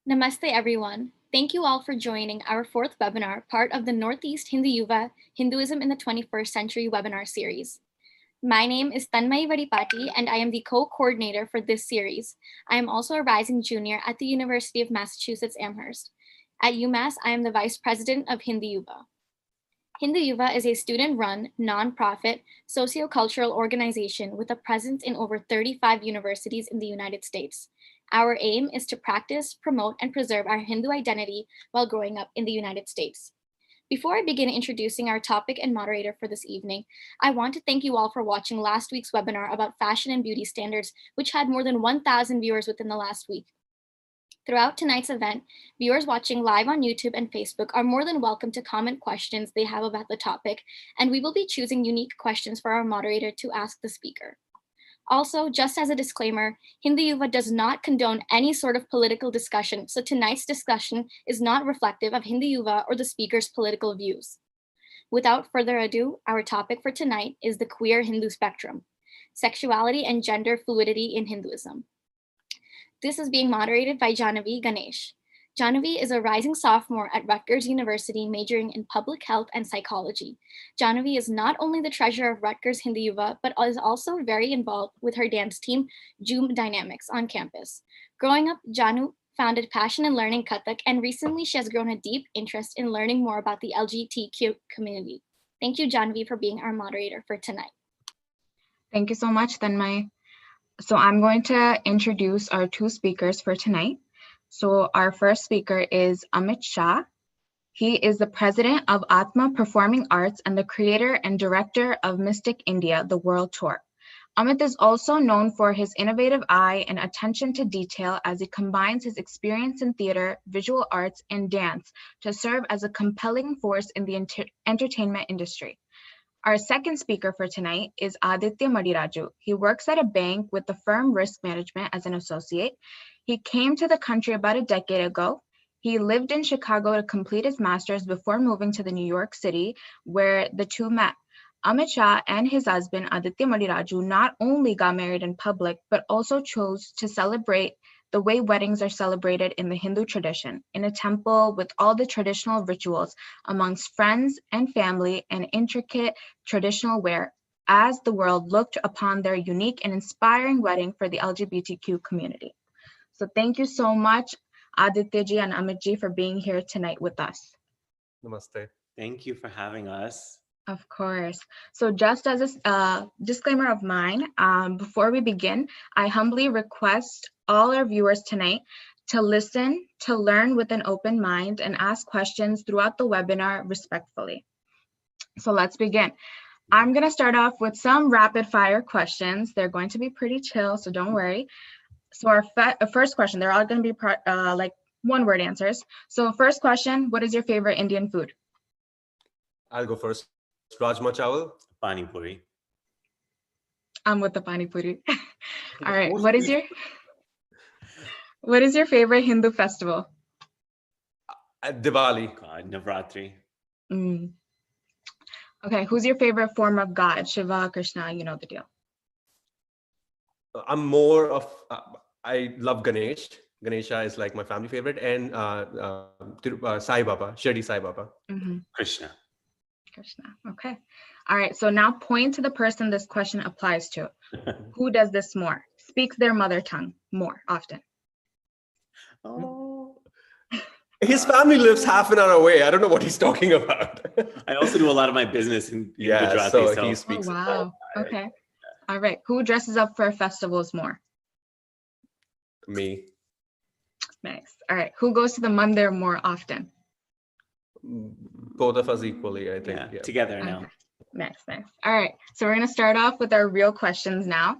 Namaste, everyone. Thank you all for joining our fourth webinar, part of the Northeast Hindu Yuva, Hinduism in the 21st Century webinar series. My name is Tanmay Varipati, and I am the co-coordinator for this series. I am also a rising junior at the University of Massachusetts Amherst. At UMass, I am the vice president of Hindu Yuva. Hindu Yuva is a student-run, non-profit, socio-cultural organization with a presence in over 35 universities in the United States. Our aim is to practice, promote, and preserve our Hindu identity while growing up in the United States. Before I begin introducing our topic and moderator for this evening, I want to thank you all for watching last week's webinar about fashion and beauty standards, which had more than 1,000 viewers within the last week. Throughout tonight's event, viewers watching live on YouTube and Facebook are more than welcome to comment questions they have about the topic, and we will be choosing unique questions for our moderator to ask the speaker. Also, just as a disclaimer, Hindu Yuva does not condone any sort of political discussion, so tonight's discussion is not reflective of Hindu Yuva or the speaker's political views. Without further ado, our topic for tonight is the queer Hindu spectrum, sexuality and gender fluidity in Hinduism. This is being moderated by Jahnavi Ganesh. Jahnavi is a rising sophomore at Rutgers University majoring in public health and psychology. Jahnavi is not only the treasurer of Rutgers Hindu Yuva, but is also very involved with her dance team, Joom Dynamics, on campus. Growing up, Jahnu founded Passion in Learning Kathak, and recently she has grown a deep interest in learning more about the LGBTQ community. Thank you, Jahnavi, for being our moderator for tonight. Thank you so much, Tanmay. So I'm going to introduce our two speakers for tonight. So our first speaker is Amit Shah. He is the president of AATMA Performing Arts and the creator and director of Mystic India, the World Tour. Amit is also known for his innovative eye and attention to detail as he combines his experience in theater, visual arts, and dance to serve as a compelling force in the entertainment industry. Our second speaker for tonight is Aditya Madiraju. He works at a bank with the firm Risk Management as an associate. He came to the country about a decade ago. He lived in Chicago to complete his master's before moving to the New York City, where the two met. Amit Shah and his husband, Aditya Madiraju, not only got married in public, but also chose to celebrate the way weddings are celebrated in the Hindu tradition, in a temple with all the traditional rituals amongst friends and family and intricate traditional wear, as the world looked upon their unique and inspiring wedding for the LGBTQ community. So thank you so much, Aditya ji and Amit ji, for being here tonight with us. Namaste. Thank you for having us. Of course. So just as a disclaimer of mine, before we begin, I humbly request all our viewers tonight to listen, to learn with an open mind, and ask questions throughout the webinar respectfully. So let's begin. I'm going to start off with some rapid fire questions. They're going to be pretty chill, so don't worry. So our first question, they're all going to be like one-word answers. So first question, what is your favorite Indian food? I'll go first. Rajma chawal. Pani puri. I'm with the pani puri. All right, what is your favorite Hindu festival? Diwali. God, Navratri. Okay, who's your favorite form of God? Shiva, Krishna, you know the deal. I'm more of, I love Ganesh. Ganesha is like my family favorite, and Sai Baba, Shirdi Sai Baba. Krishna. Krishna, okay. All right, so now point to the person this question applies to. Who does this more? Speaks their mother tongue more often? Oh. His family lives half an hour away. I don't know what he's talking about. I also do a lot of my business in Gujarati. So he speaks. Oh, wow, okay. All right, who dresses up for festivals more? Me. Nice. All right, who goes to the mandir more often? Both of us equally, I think. Yeah. Together now. Okay. Nice. All right, so we're going to start off with our real questions now.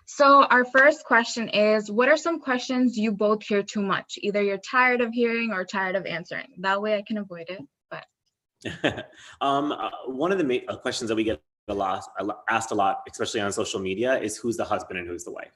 So our first question is, what are some questions you both hear too much? Either you're tired of hearing or tired of answering. That way I can avoid it. But one of the questions that we get asked a lot, especially on social media, is who's the husband and who's the wife?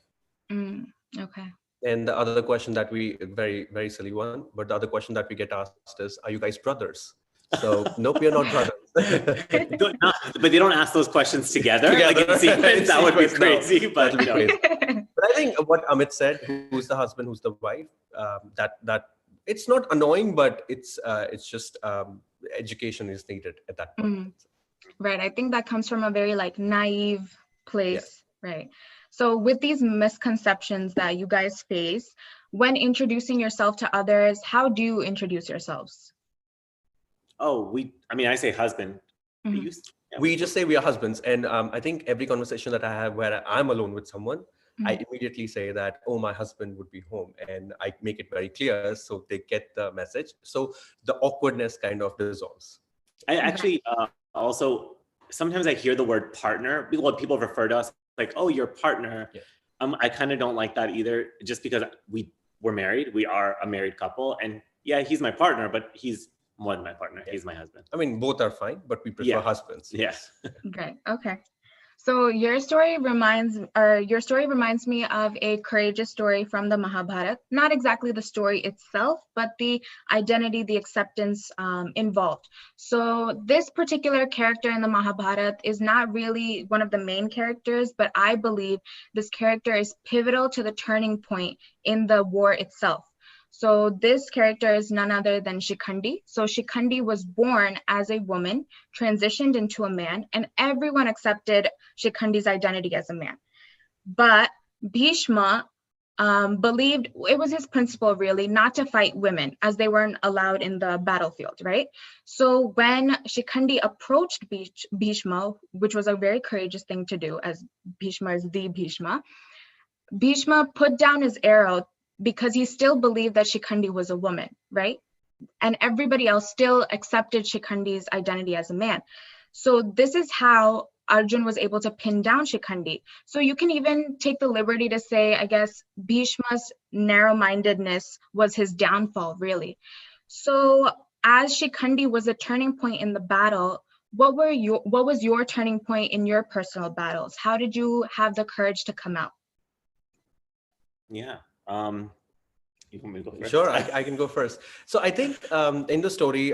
Okay. And the other question that very, very silly one, but the other question that we get asked is, are you guys brothers? So nope, you're not brothers. But they don't ask those questions together. Like in sequence, that would be crazy. But I think what Amit said, who's the husband, who's the wife, that it's not annoying, but it's just education is needed at that point. Right. I think that comes from a very like naive place, Yeah. right? So with these misconceptions that you guys face, when introducing yourself to others, how do you introduce yourselves? Oh, I say husband. Mhm. We just say we are husbands. And I think every conversation that I have where I'm alone with someone, I Mhm. immediately say that, oh, my husband would be home. And I make it very clear so they get the message. So the awkwardness kind of dissolves. I actually also, sometimes I hear the word partner. People refer to us like, oh, your partner. Yeah. I kind of don't like that either, just because we're married. We are a married couple. And yeah, he's my partner, but he's more than my partner. He's my husband. I mean, both are fine, but we prefer husbands. Yes. Great. Okay. So your story reminds me of a courageous story from the Mahabharata. Not exactly the story itself, but the identity, the acceptance involved. So this particular character in the Mahabharata is not really one of the main characters, but I believe this character is pivotal to the turning point in the war itself. So this character is none other than Shikhandi. So Shikhandi was born as a woman, transitioned into a man, and everyone accepted Shikhandi's identity as a man. But Bhishma believed it was his principle really not to fight women as they weren't allowed in the battlefield, right? So when Shikhandi approached Bhishma, which was a very courageous thing to do as Bhishma is the Bhishma put down his arrow because he still believed that Shikhandi was a woman, right? And everybody else still accepted Shikhandi's identity as a man. So this is how Arjun was able to pin down Shikhandi. So you can even take the liberty to say, I guess, Bhishma's narrow-mindedness was his downfall, really. So as Shikhandi was a turning point in the battle, what was your turning point in your personal battles? How did you have the courage to come out? Yeah. You want me to go first? Sure, I can go first. So I think in the story,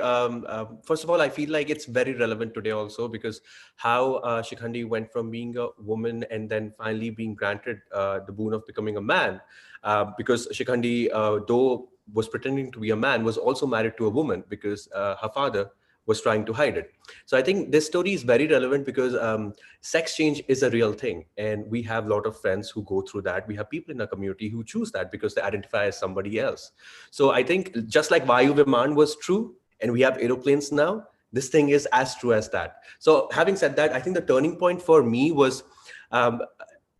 first of all, I feel like it's very relevant today also because how Shikhandi went from being a woman and then finally being granted the boon of becoming a man. Because Shikhandi, though was pretending to be a man, was also married to a woman because her father was trying to hide it. So I think this story is very relevant because sex change is a real thing. And we have a lot of friends who go through that. We have people in our community who choose that because they identify as somebody else. So I think just like Vayu Viman was true, and we have aeroplanes now, this thing is as true as that. So having said that, I think the turning point for me was,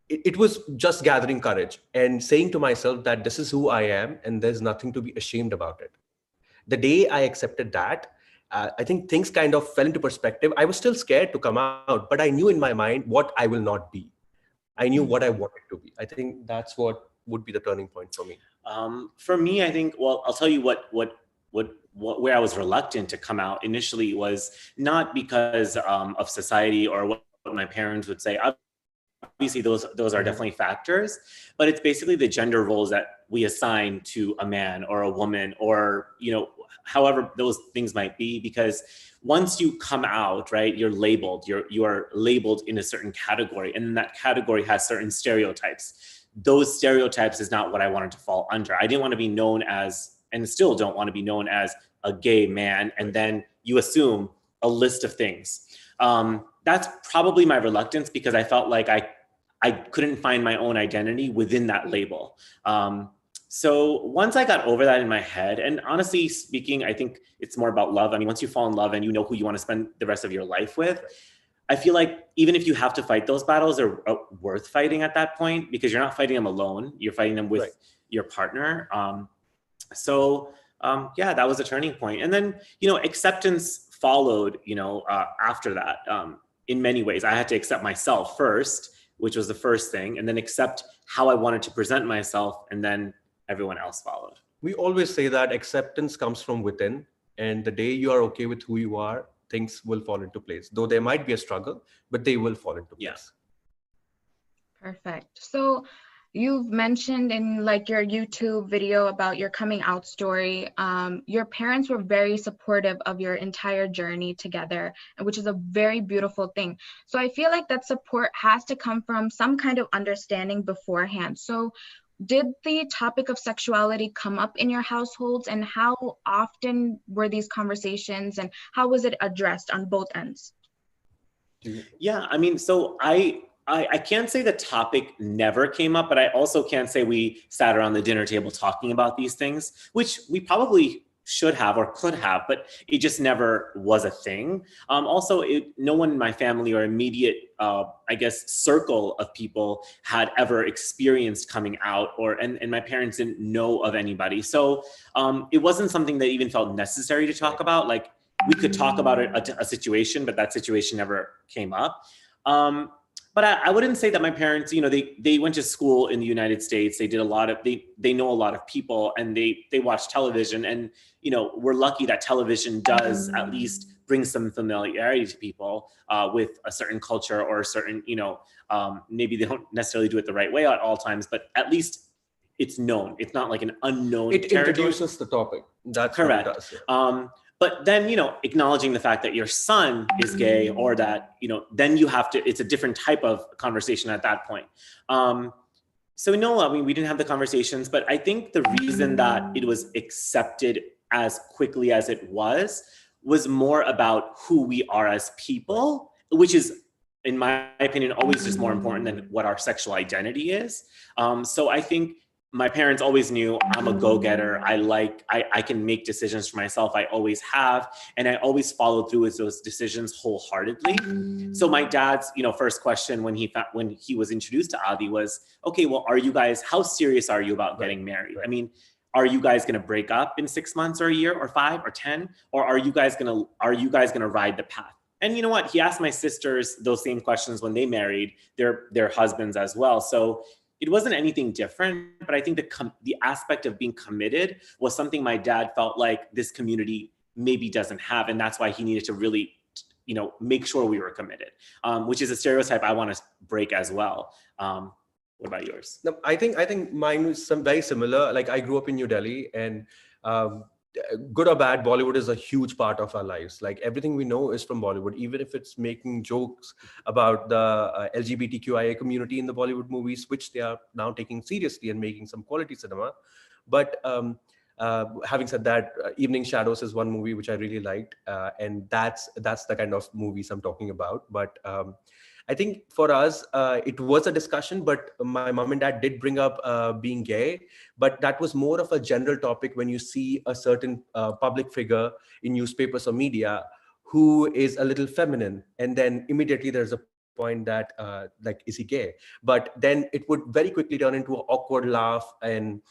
it was just gathering courage and saying to myself that this is who I am and there's nothing to be ashamed about it. The day I accepted that, I think things kind of fell into perspective. I was still scared to come out, but I knew in my mind what I will not be. I knew what I wanted to be. I think that's what would be the turning point for me. For me, I think, well, I'll tell you where I was reluctant to come out initially was not because of society or what my parents would say. Obviously, those are definitely factors, but it's basically the gender roles that we assign to a man or a woman, or however those things might be. Because once you come out, right, you're labeled. You are labeled in a certain category, and that category has certain stereotypes. Those stereotypes is not what I wanted to fall under. I didn't want to be known as, and still don't want to be known as, a gay man, and then you assume a list of things. That's probably my reluctance, because I felt like I couldn't find my own identity within that label. So once I got over that in my head, and honestly speaking, I think it's more about love. I mean, once you fall in love and you know who you want to spend the rest of your life with, I feel like even if you have to fight those battles, they're worth fighting at that point, because you're not fighting them alone. You're fighting them with your partner. Yeah, that was a turning point. And then, acceptance followed, after that. In many ways, I had to accept myself first, which was the first thing, and then accept how I wanted to present myself, and then everyone else followed. We always say that acceptance comes from within, and the day you are okay with who you are, things will fall into place. Though there might be a struggle, but they will fall into place. Perfect. So you've mentioned in like your YouTube video about your coming out story, your parents were very supportive of your entire journey together, which is a very beautiful thing. So I feel like that support has to come from some kind of understanding beforehand. So did the topic of sexuality come up in your households, and how often were these conversations, and how was it addressed on both ends? Yeah, I mean, so I can't say the topic never came up, but I also can't say we sat around the dinner table talking about these things, which we probably should have or could have, but it just never was a thing. Also, no one in my family or immediate, I guess, circle of people had ever experienced coming out, and my parents didn't know of anybody. So it wasn't something that even felt necessary to talk about. Like, we could talk about a situation, but that situation never came up. But I wouldn't say that my parents, they went to school in the United States. They did a lot of, they know a lot of people, and they watch television, and, we're lucky that television does at least bring some familiarity to people with a certain culture or a certain, maybe they don't necessarily do it the right way at all times, but at least it's known. It's not like an unknown It territory. introduces the topic. That's correct. What it does, yeah. But then, acknowledging the fact that your son is gay, or that, then you have to, it's a different type of conversation at that point. So no, I mean, we didn't have the conversations, but I think the reason that it was accepted as quickly as it was more about who we are as people, which is, in my opinion, always just more important than what our sexual identity is. So I think my parents always knew I'm a go-getter. I can make decisions for myself. I always have. And I always followed through with those decisions wholeheartedly. So my dad's, first question when he was introduced to Adi was, okay, well, how serious are you about getting married? Right. I mean, are you guys going to break up in 6 months or a year or 5 or 10? Or are you guys going to ride the path? And you know what? He asked my sisters those same questions when they married their husbands as well. So it wasn't anything different, but I think the aspect of being committed was something my dad felt like this community maybe doesn't have. And that's why he needed to really, make sure we were committed, which is a stereotype I want to break as well. What about yours? No, I think mine was very similar. Like, I grew up in New Delhi, and good or bad, Bollywood is a huge part of our lives. Like, everything we know is from Bollywood, even if it's making jokes about the LGBTQIA community in the Bollywood movies, which they are now taking seriously and making some quality cinema. But having said that, Evening Shadows is one movie which I really liked, and that's the kind of movies I'm talking about. But I think for us, it was a discussion, but my mom and dad did bring up being gay, but that was more of a general topic when you see a certain public figure in newspapers or media who is a little feminine, and then immediately there's a point that like, is he gay? But then it would very quickly turn into an awkward laugh and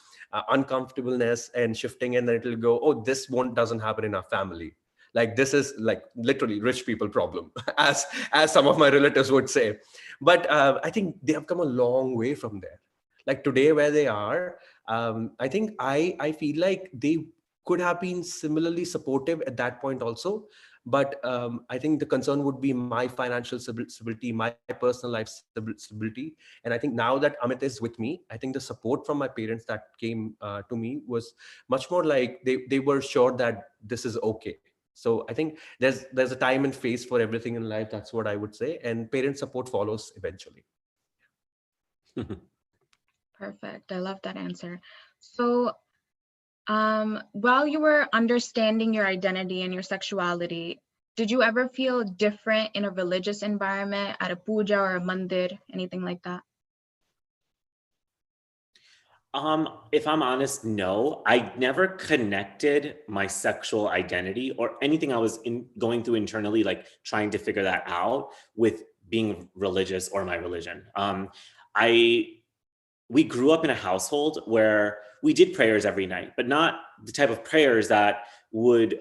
uncomfortableness and shifting, and then it'll go, oh, this doesn't happen in our family. Like, this is like literally rich people problem, as some of my relatives would say. But I think they have come a long way from there. Like, today where they are, I think I feel like they could have been similarly supportive at that point also. But I think the concern would be my financial stability, my personal life stability. And I think now that Amit is with me, I think the support from my parents that came to me was much more like they were sure that this is okay. So I think there's a time and phase for everything in life. That's what I would say. And parent support follows eventually. Perfect. I love that answer. So while you were understanding your identity and your sexuality, did you ever feel different in a religious environment, at a puja or a mandir, anything like that? If I'm honest, no. I never connected my sexual identity or anything I was going through internally, like trying to figure that out, with being religious or my religion. We grew up in a household where we did prayers every night, but not the type of prayers that would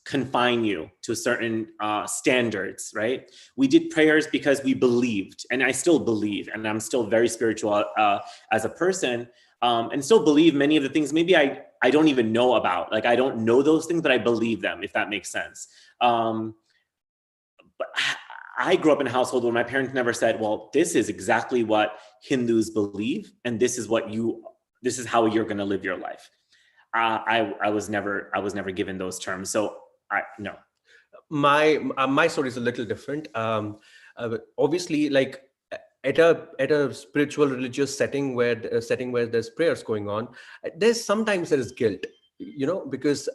confine you to certain standards, right? We did prayers because we believed, and I still believe, and I'm still very spiritual as a person, and still believe many of the things maybe I don't even know about. Like, I don't know those things, but I believe them, if that makes sense. But I grew up in a household where my parents never said, well, this is exactly what Hindus believe, and this is how you're going to live your life. I was never given those terms. So no. My story is a little different. Obviously, like, at a spiritual religious setting where there's prayers going on, there's sometimes there is guilt, because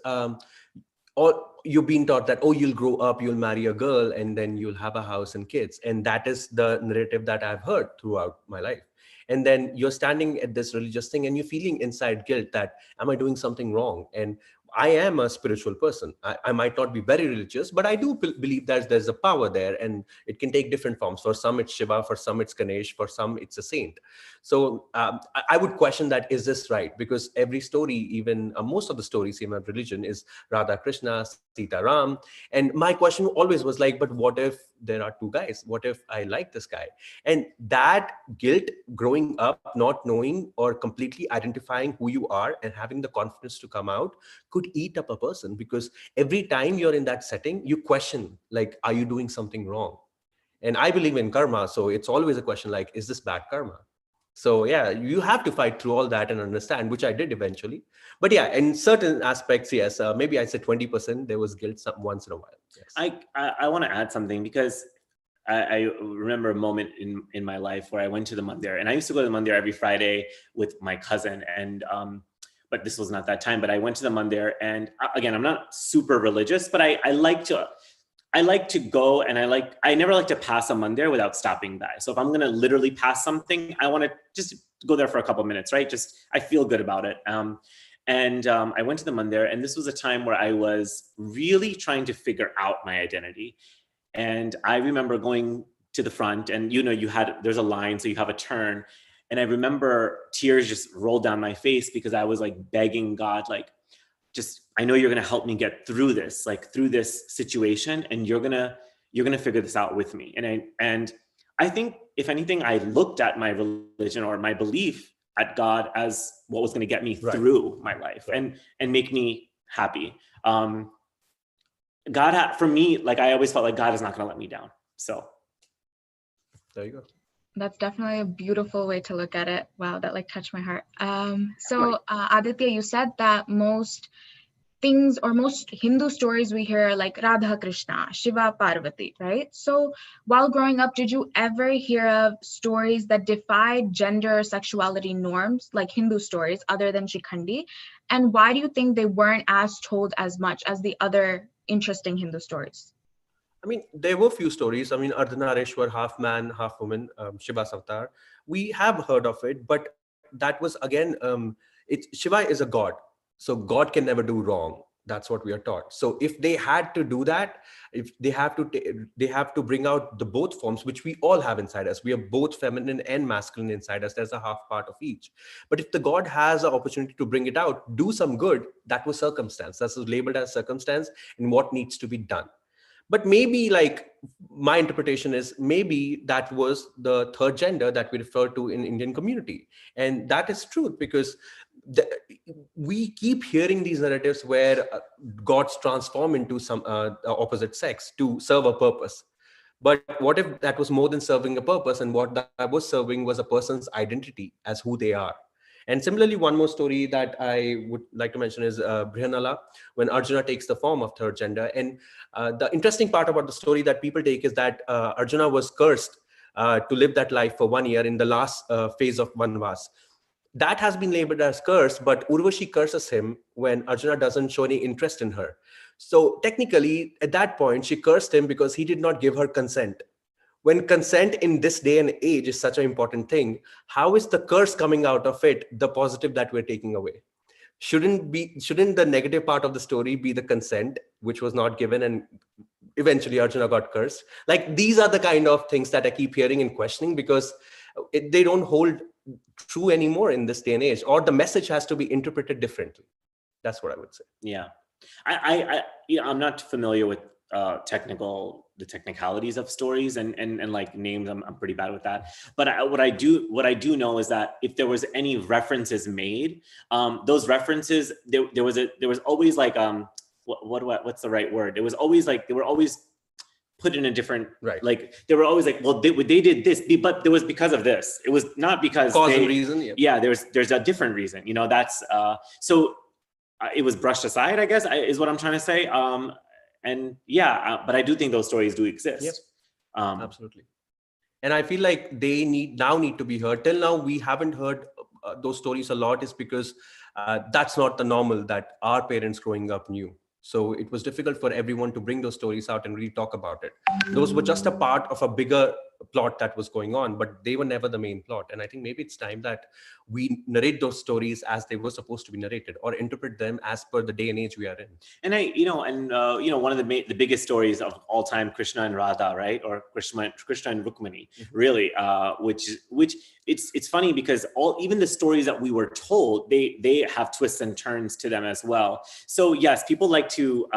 or you've been taught that, oh, you'll grow up, you'll marry a girl, and then you'll have a house and kids, and that is the narrative that I've heard throughout my life. And then you're standing at this religious thing and you're feeling inside guilt that, am I doing something wrong? And I am a spiritual person. I might not be very religious, but I do believe that there's a power there, and it can take different forms. For some, it's Shiva. For some, it's Ganesh. For some, it's a saint. So I would question that, is this right? Because every story, even most of the stories in my religion, is Radha Krishna, Sita Ram. And my question always was like, but what if there are two guys? What if I like this guy? And that guilt growing up, not knowing or completely identifying who you are and having the confidence to come out, could eat up a person, because every time you're in that setting, you question, like, are you doing something wrong? And I believe in karma. So it's always a question like, is this bad karma? So yeah, you have to fight through all that and understand, which I did eventually. But yeah, in certain aspects, yes, maybe I said 20%, there was guilt once in a while. Yes. I want to add something, because I remember a moment in my life where I went to the mandir, and I used to go to the mandir every Friday with my cousin, and but this was not that time. But I went to the mandir, and again, I'm not super religious, but I like to go, and I never like to pass a mandir without stopping by. So if I'm gonna literally pass something, I want to just go there for a couple of minutes, right? Just, I feel good about it. I went to the mandir, and this was a time where I was really trying to figure out my identity. And I remember going to the front, and there's a line, so you have a turn. And I remember tears just rolled down my face, because I was like begging God, like, I know you're going to help me get through this, like through this situation, and you're going to figure this out with me. And I think, if anything, I looked at my religion or my belief at God as what was going to get me through my life and make me happy. God for me, like, I always felt like God is not going to let me down. So there you go. That's definitely a beautiful way to look at it. Wow, that like touched my heart. Aditya, you said that most things or most Hindu stories we hear are like Radha Krishna, Shiva Parvati, right? So while growing up, did you ever hear of stories that defied gender or sexuality norms, like Hindu stories, other than Shikhandi? And why do you think they weren't as told as much as the other interesting Hindu stories? I mean, there were few stories. I mean, Ardhanareshwar, half man, half woman, Shiva's avatar. We have heard of it, but that was again, Shiva is a god. So God can never do wrong. That's what we are taught. So if they had to do that, if they have to bring out the both forms, which we all have inside us. We are both feminine and masculine inside us. There's a half part of each. But if the God has an opportunity to bring it out, do some good, that was circumstance. That's labeled as circumstance and what needs to be done. But maybe, like, my interpretation is maybe that was the third gender that we refer to in Indian community. And that is truth, because we keep hearing these narratives where gods transform into some opposite sex to serve a purpose. But what if that was more than serving a purpose, and what that was serving was a person's identity as who they are? And similarly, one more story that I would like to mention is Brihanala, when Arjuna takes the form of third gender. And the interesting part about the story that people take is that Arjuna was cursed to live that life for 1 year in the last phase of Vanvas. That has been labeled as curse, but Urvashi curses him when Arjuna doesn't show any interest in her. So technically, at that point, she cursed him because he did not give her consent. When consent in this day and age is such an important thing, how is the curse coming out of it the positive that we're taking away? Shouldn't the negative part of the story be the consent, which was not given, and eventually Arjuna got cursed? Like, these are the kind of things that I keep hearing and questioning, because they don't hold true anymore in this day and age, or the message has to be interpreted differently. That's what I would say. Yeah, I'm not familiar with the technicalities of stories and like names. I'm pretty bad with that. But what I do know is that if there was any references made, those references, there was always like what's the right word? It was always like, they were always put in a different, like, they were always like, well, they did this, but there was because of this. It was not because cause and reason. Yeah, there's a different reason. That's so it was brushed aside, I guess, is what I'm trying to say. And yeah, but I do think those stories do exist. Yep. Absolutely. And I feel like they need to be heard. Till now we haven't heard those stories a lot, is because that's not the normal that our parents growing up knew. So it was difficult for everyone to bring those stories out and really talk about it. Those were just a part of a bigger plot that was going on, but they were never the main plot. And I think maybe it's time that we narrate those stories as they were supposed to be narrated, or interpret them as per the day and age we are in. And one of the biggest stories of all time, Krishna and Radha, right? Or Krishna and Rukmini, really, which it's funny because even the stories that we were told, they have twists and turns to them as well. So yes, people like to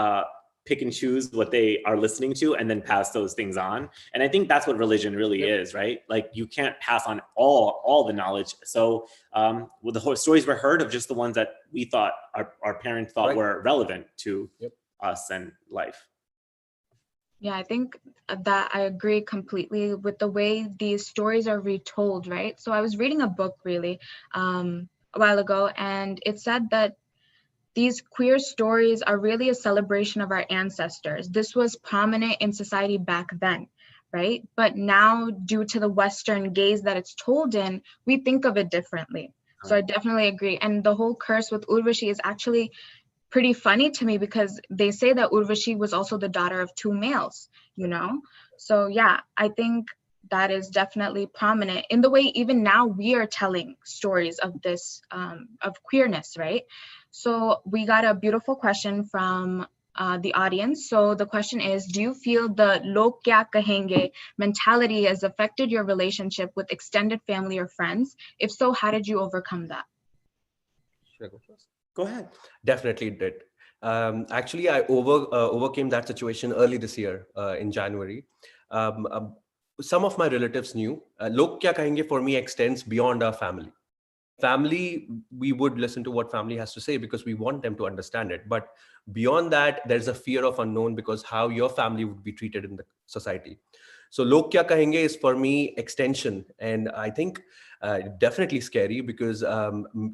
pick and choose what they are listening to and then pass those things on. And I think that's what religion really is, right? Like you can't pass on all the knowledge. So the whole stories were heard of just the ones that we thought our parents thought were relevant to us and life. Yeah, I think that I agree completely with the way these stories are retold, right? So I was reading a book really a while ago, and it said that these queer stories are really a celebration of our ancestors. This was prominent in society back then, right? But now, due to the Western gaze that it's told in, we think of it differently. So I definitely agree. And the whole curse with Urvashi is actually pretty funny to me, because they say that Urvashi was also the daughter of two males, you know? So yeah, I think that is definitely prominent in the way even now we are telling stories of this, of queerness, right? So we got a beautiful question from the audience. So the question is, do you feel the log kya kahenge mentality has affected your relationship with extended family or friends? If so, how did you overcome that? Should I go first? Go ahead. Definitely it did. Actually, I overcame that situation early this year in January. Some of my relatives knew. Log kya kahenge for me extends beyond our family. Family, we would listen to what family has to say because we want them to understand it. But beyond that, there's a fear of unknown, because how your family would be treated in the society. So log kya kahenge is for me extension. And I think definitely scary, because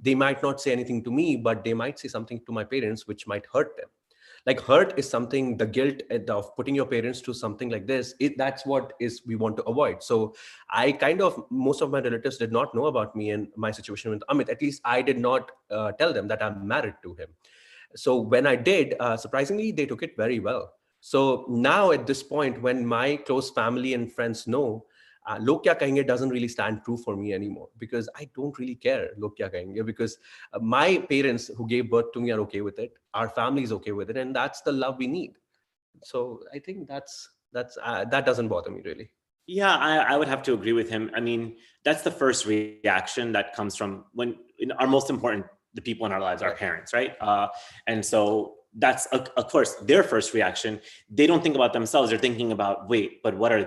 they might not say anything to me, but they might say something to my parents, which might hurt them. Like hurt is something, the guilt of putting your parents to something like this, that's what is we want to avoid. So I kind of, most of my relatives did not know about me and my situation with Amit. At least I did not tell them that I'm married to him. So when I did, surprisingly, they took it very well. So now at this point, when my close family and friends know, log kya kahenge doesn't really stand true for me anymore, because I don't really care log kya kahenge, because my parents who gave birth to me are okay with it. Our family is okay with it. And that's the love we need. So I think that doesn't bother me really. Yeah, I would have to agree with him. I mean, that's the first reaction that comes from when our most important, the people in our lives, our parents, right? And so that's, of course, their first reaction. They don't think about themselves. They're thinking about, wait, but what are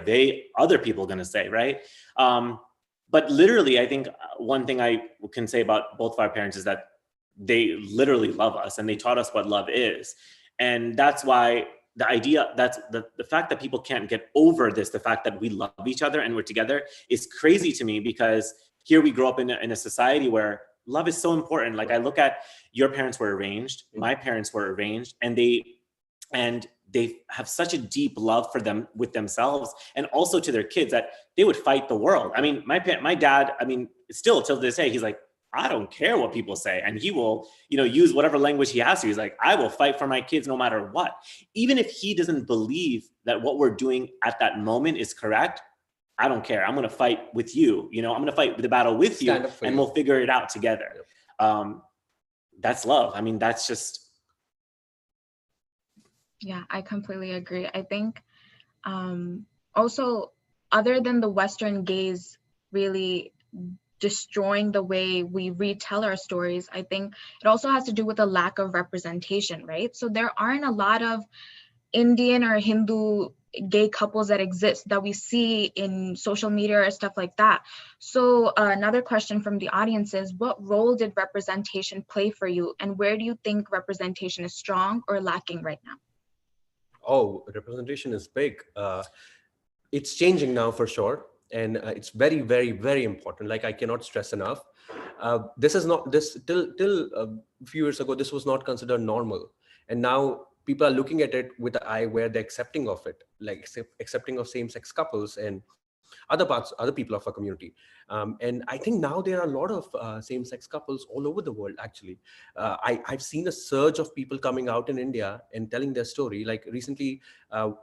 other people going to say, right? But literally, I think one thing I can say about both of our parents is that they literally love us and they taught us what love is. And that's why the idea, that's the fact that people can't get over this, the fact that we love each other and we're together, is crazy to me, because here we grow up in a society where love is so important. Like I look at, your parents were arranged, my parents were arranged, and they have such a deep love for them, with themselves and also to their kids, that they would fight the world. I mean, my dad, I mean, still till this day, he's like, I don't care what people say. And he will, use whatever language he has to. He's like, I will fight for my kids no matter what. Even if he doesn't believe that what we're doing at that moment is correct, I don't care. I'm going to fight with you. I'm going to fight the battle with you, and we'll figure it out together. That's love. I mean, that's just. Yeah, I completely agree. I think also, other than the Western gaze really destroying the way we retell our stories, I think it also has to do with a lack of representation, right? So there aren't a lot of Indian or Hindu gay couples that exist that we see in social media or stuff like that. So another question from the audience is, what role did representation play for you, and where do you think representation is strong or lacking right now? Oh, representation is big. It's changing now for sure. And it's very, very, very important. Like I cannot stress enough. This is not, this till a few years ago, this was not considered normal. And now people are looking at it with an eye where they're accepting of it, like accepting of same-sex couples. And other people of our community. And I think now there are a lot of same-sex couples all over the world, actually. I've seen a surge of people coming out in India and telling their story. Like recently,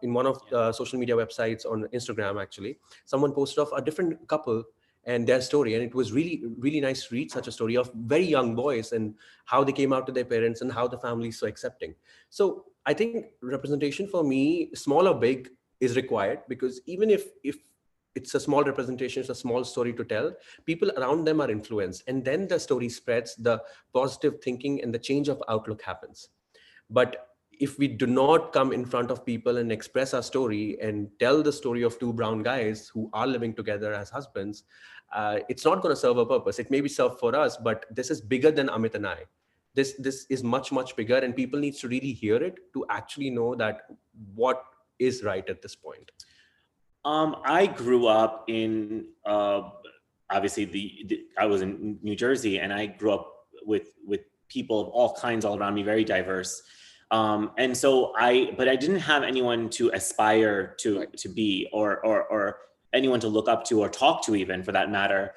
in one of the social media websites on Instagram, actually, someone posted of a different couple and their story. And it was really, really nice to read such a story of very young boys and how they came out to their parents and how the family is so accepting. So I think representation for me, small or big, is required, because even if it's a small representation, it's a small story to tell, people around them are influenced, and then the story spreads, the positive thinking and the change of outlook happens. But if we do not come in front of people and express our story and tell the story of two brown guys who are living together as husbands, it's not going to serve a purpose. It may be served for us, but this is bigger than Amit and I. This is much, much bigger, and people need to really hear it to actually know that what is right at this point. I grew up in, obviously I was in New Jersey, and I grew up with people of all kinds all around me, very diverse. And so but I didn't have anyone to aspire to be, or anyone to look up to or talk to, even, for that matter,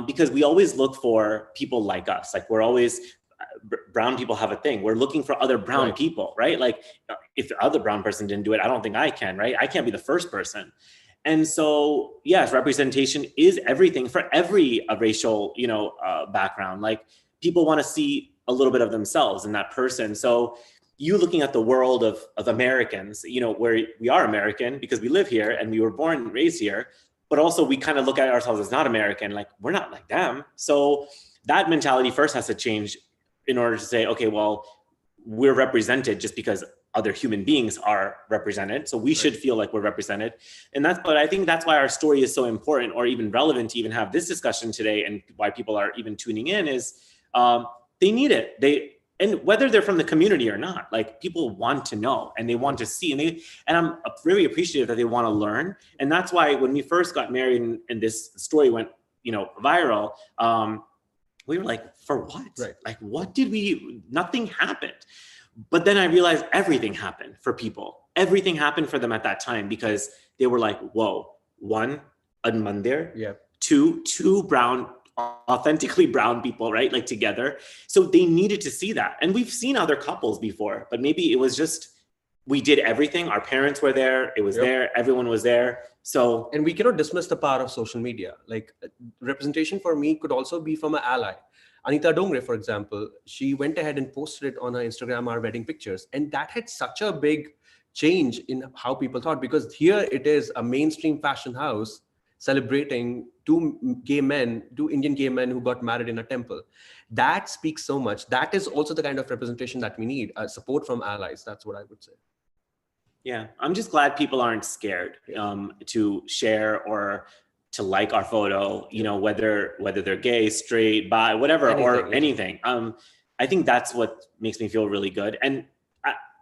because we always look for people like us. Like, we're always, brown people have a thing. We're looking for other brown people, right? Like, if the other brown person didn't do it, I don't think I can, right? I can't be the first person. And so, yes, representation is everything for every racial, background. Like, people want to see a little bit of themselves in that person. So you looking at the world of Americans, where we are American because we live here and we were born and raised here, but also we kind of look at ourselves as not American, like, we're not like them. So that mentality first has to change in order to say, okay, well, we're represented just because other human beings are represented. So we should feel like we're represented. But I think that's why our story is so important, or even relevant to even have this discussion today, and why people are even tuning in is they need it. And whether they're from the community or not, like, people want to know and they want to see, and I'm very appreciative that they want to learn. And that's why when we first got married and this story went, viral, we were like, for what? Right. Like, nothing happened. But then I realized everything happened for people. Everything happened for them at that time, because they were like, whoa, one, a mandir, two brown, authentically brown people, right? Like, together. So they needed to see that. And we've seen other couples before, but maybe it was just, we did everything. Our parents were there. It was there. Everyone was there. So, and we cannot dismiss the power of social media. Like, representation for me could also be from an ally. Anita Dongre, for example, she went ahead and posted it on her Instagram, our wedding pictures. And that had such a big change in how people thought, because here it is a mainstream fashion house celebrating two Indian gay men who got married in a temple. That speaks so much. That is also the kind of representation that we need, support from allies. That's what I would say. Yeah, I'm just glad people aren't scared to share or to like our photo, whether they're gay, straight, bi, whatever, or anything. I think that's what makes me feel really good. And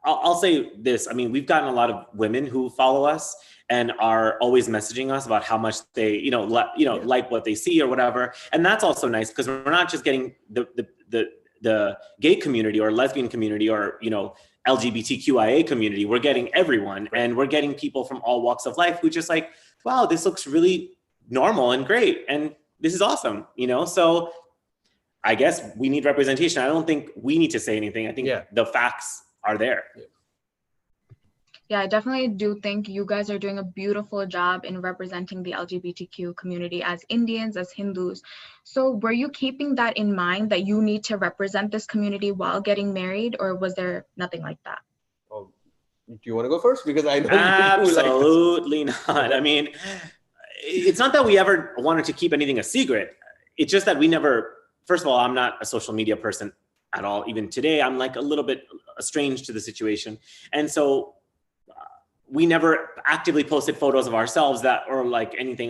I'll say this. I mean, we've gotten a lot of women who follow us and are always messaging us about how much they, like what they see or whatever. And that's also nice, because we're not just getting the gay community or lesbian community or, LGBTQIA community. We're getting everyone, and we're getting people from all walks of life who just like, wow, this looks really normal and great, and this is awesome, So I guess we need representation. I don't think we need to say anything. I think the facts are there. Yeah, I definitely do think you guys are doing a beautiful job in representing the LGBTQ community as Indians, as Hindus. So were you keeping that in mind, that you need to represent this community while getting married, or was there nothing like that? Oh, do you want to go first? Because I know absolutely not. I mean, it's not that we ever wanted to keep anything a secret. It's just that we never, first of all, I'm not a social media person at all. Even today, I'm like a little bit estranged to the situation. And so we never actively posted photos of ourselves or like anything,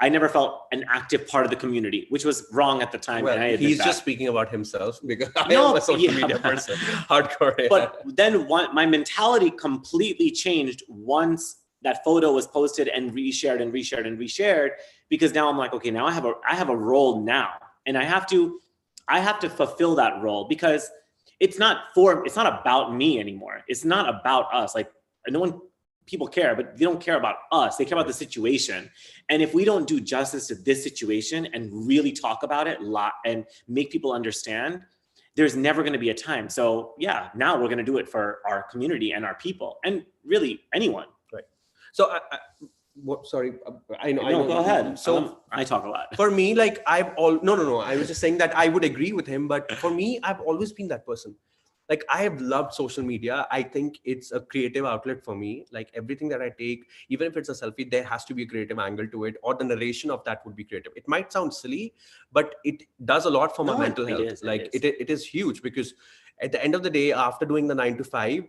I never felt an active part of the community, which was wrong at the time. Well, and I he's just speaking about himself, because I am a social media person, hardcore. But then my mentality completely changed once that photo was posted and reshared and reshared and reshared, because now I'm like, okay, now I have a role now, and I have to fulfill that role, because it's not about me anymore. It's not about us. Like, people care, but they don't care about us. They care about the situation. And if we don't do justice to this situation and really talk about it a lot and make people understand, there's never going to be a time. So yeah, now we're going to do it for our community and our people, and really anyone. Right. So sorry, I know. No, go ahead. So I talk a lot. For me, like no. I was just saying that I would agree with him, but for me, I've always been that person. Like, I have loved social media. I think it's a creative outlet for me. Like, everything that I take, even if it's a selfie, there has to be a creative angle to it, or the narration of that would be creative. It might sound silly, but it does a lot for my mental health. It is huge, because at the end of the day, after doing the 9 to 5,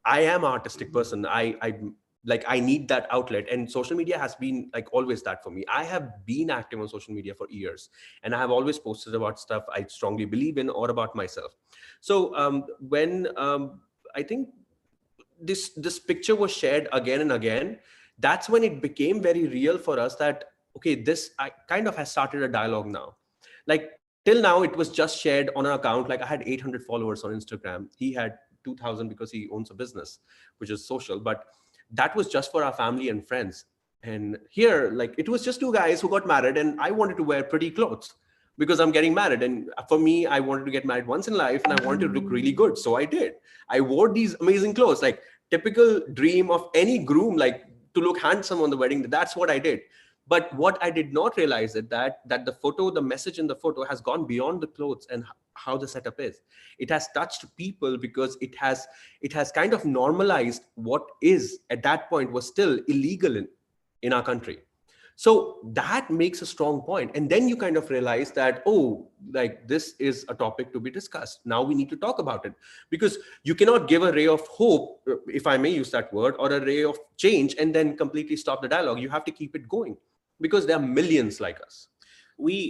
I am an artistic person. I need that outlet, and social media has been like always that for me. I have been active on social media for years, and I have always posted about stuff I strongly believe in or about myself. So when I think this picture was shared again and again, that's when it became very real for us that, okay, this I kind of has started a dialogue now. Like, till now, it was just shared on an account. Like, I had 800 followers on Instagram. He had 2,000 because he owns a business, which is social. But that was just for our family and friends. And here, like, it was just two guys who got married, and I wanted to wear pretty clothes because I'm getting married. And for me, I wanted to get married once in life, and I wanted to look really good. So I did. I wore these amazing clothes, like typical dream of any groom, like to look handsome on the wedding. That's what I did. But what I did not realize is that the photo, the message in the photo has gone beyond the clothes and how the setup is. It has touched people because it has kind of normalized what is at that point was still illegal in our country. So that makes a strong point. And then you kind of realize that, oh, like, this is a topic to be discussed. Now we need to talk about it, because you cannot give a ray of hope, if I may use that word, or a ray of change and then completely stop the dialogue. You have to keep it going, because there are millions like us. When